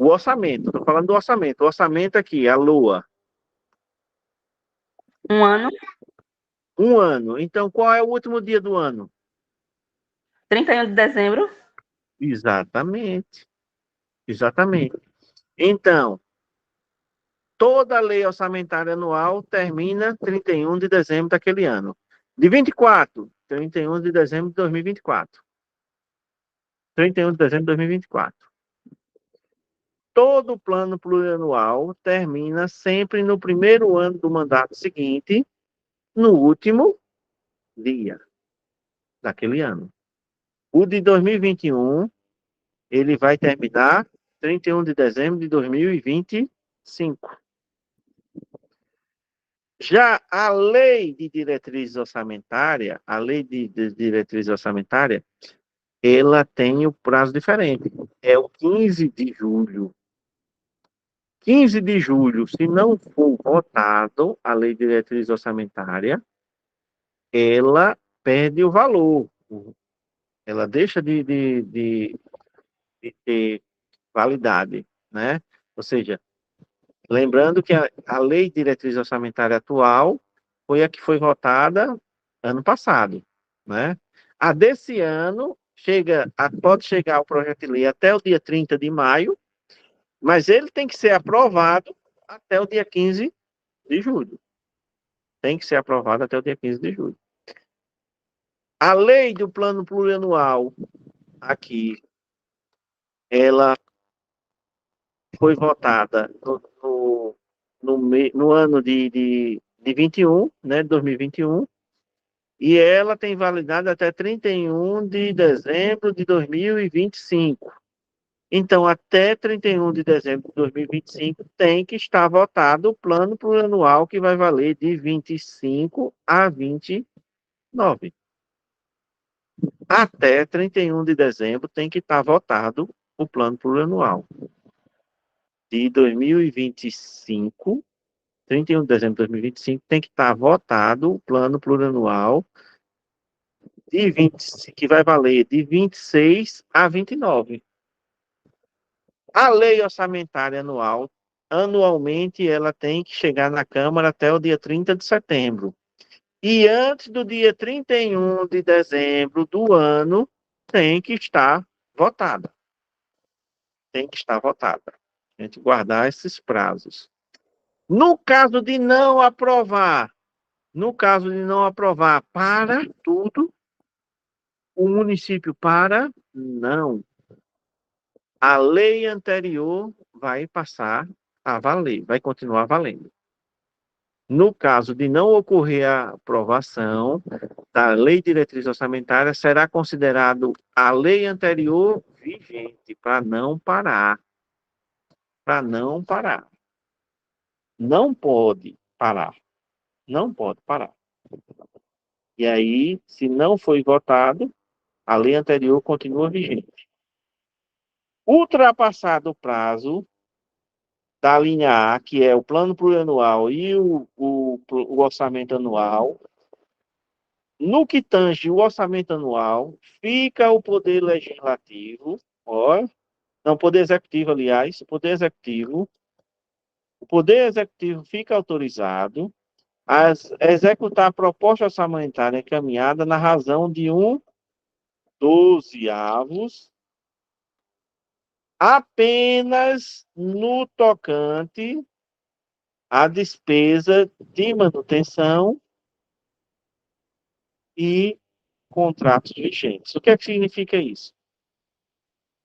O orçamento, estou falando do orçamento. O orçamento aqui, a LOA. Um ano, Um ano. Então, qual é o último dia do ano? 31 de dezembro. Exatamente. Exatamente. Então, toda a lei orçamentária anual termina 31 de dezembro daquele ano. De 24, 31 de dezembro de 2024. 31 de dezembro de 2024. Todo plano plurianual termina sempre no primeiro ano do mandato seguinte, no último dia daquele ano. O de 2021, ele vai terminar 31 de dezembro de 2025. Já a lei de diretriz orçamentária, a lei de diretriz orçamentária, ela tem o prazo diferente. É o 15 de julho. 15 de julho, se não for votado a lei de diretriz orçamentária, ela perde o valor. Ela deixa de ter validade, né? Ou seja, lembrando que a lei de diretriz orçamentária atual foi a que foi votada ano passado, né? A desse ano pode chegar o projeto de lei até o dia 30 de maio, mas ele tem que ser aprovado até o dia 15 de julho. Tem que ser aprovado até o dia 15 de julho. A lei do plano plurianual aqui, ela foi votada no ano de 21, né, 2021, e ela tem validade até 31 de dezembro de 2025. Então, até 31 de dezembro de 2025, tem que estar votado o plano plurianual que vai valer de 25 a 29. Até 31 de dezembro tem que estar votado o plano plurianual de 2025. 31 de dezembro de 2025 tem que estar votado o plano plurianual de 20, que vai valer de 26 a 29. A lei orçamentária anual, anualmente, ela tem que chegar na Câmara até o dia 30 de setembro. E antes do dia 31 de dezembro do ano, tem que estar votada. Tem que estar votada. A gente guardar esses prazos. No caso de não aprovar, para tudo, o município para? Não. A lei anterior vai passar a valer, vai continuar valendo. No caso de não ocorrer a aprovação da lei diretriz orçamentária, será considerado a lei anterior vigente, para não parar. Para não parar. Não pode parar. Não pode parar. E aí, se não foi votado, a lei anterior continua vigente. Ultrapassado o prazo da linha A, que é o plano plurianual e o orçamento anual, no que tange o orçamento anual, fica o poder legislativo, ó, não, poder executivo, aliás, o poder executivo fica autorizado a executar a proposta orçamentária encaminhada na razão de um dozeavos apenas no tocante à despesa de manutenção e contratos vigentes. O que é que significa isso?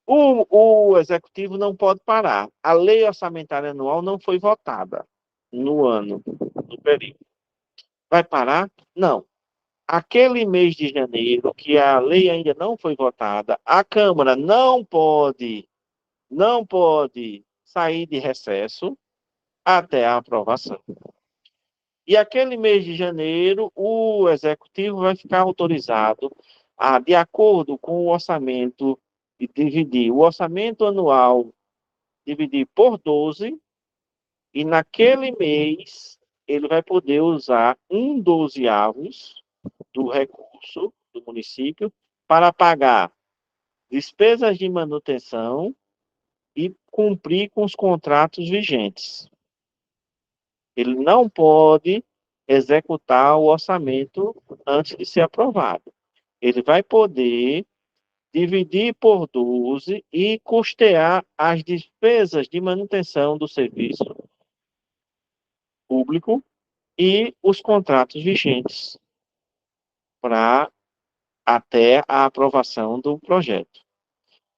O executivo não pode parar. A lei orçamentária anual não foi votada no ano, no período. Vai parar? Não. Aquele mês de janeiro, que a lei ainda não foi votada, a Câmara não pode sair de recesso até a aprovação. E aquele mês de janeiro, o executivo vai ficar autorizado a, de acordo com o orçamento, dividir o orçamento anual, dividir por 12, e naquele mês ele vai poder usar um dozeavos do recurso do município para pagar despesas de manutenção e cumprir com os contratos vigentes. Ele não pode executar o orçamento antes de ser aprovado. Ele vai poder dividir por 12 e custear as despesas de manutenção do serviço público e os contratos vigentes para até a aprovação do projeto.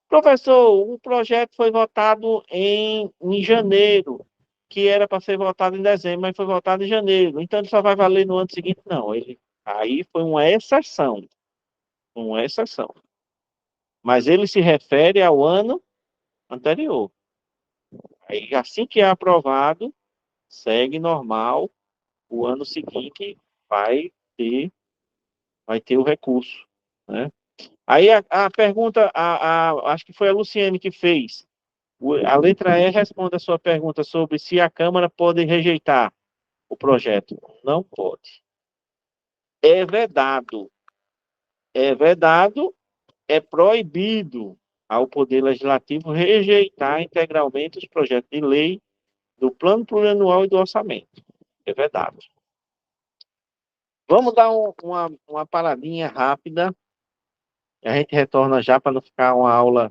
Professor, o projeto foi votado em janeiro, que era para ser votado em dezembro, mas foi votado em janeiro. Então ele só vai valer no ano seguinte? Não. Aí foi uma exceção. Uma exceção. Mas ele se refere ao ano anterior. Aí, assim que é aprovado, segue normal. O ano seguinte vai ter, vai ter o recurso, né? Aí a pergunta, acho que foi a Luciene que fez. A letra E responde a sua pergunta sobre se a Câmara pode rejeitar o projeto. Não pode. É vedado. É vedado, é proibido ao Poder Legislativo rejeitar integralmente os projetos de lei do Plano Plurianual e do Orçamento. É vedado. Vamos dar uma paradinha rápida. A gente retorna já para não ficar uma aula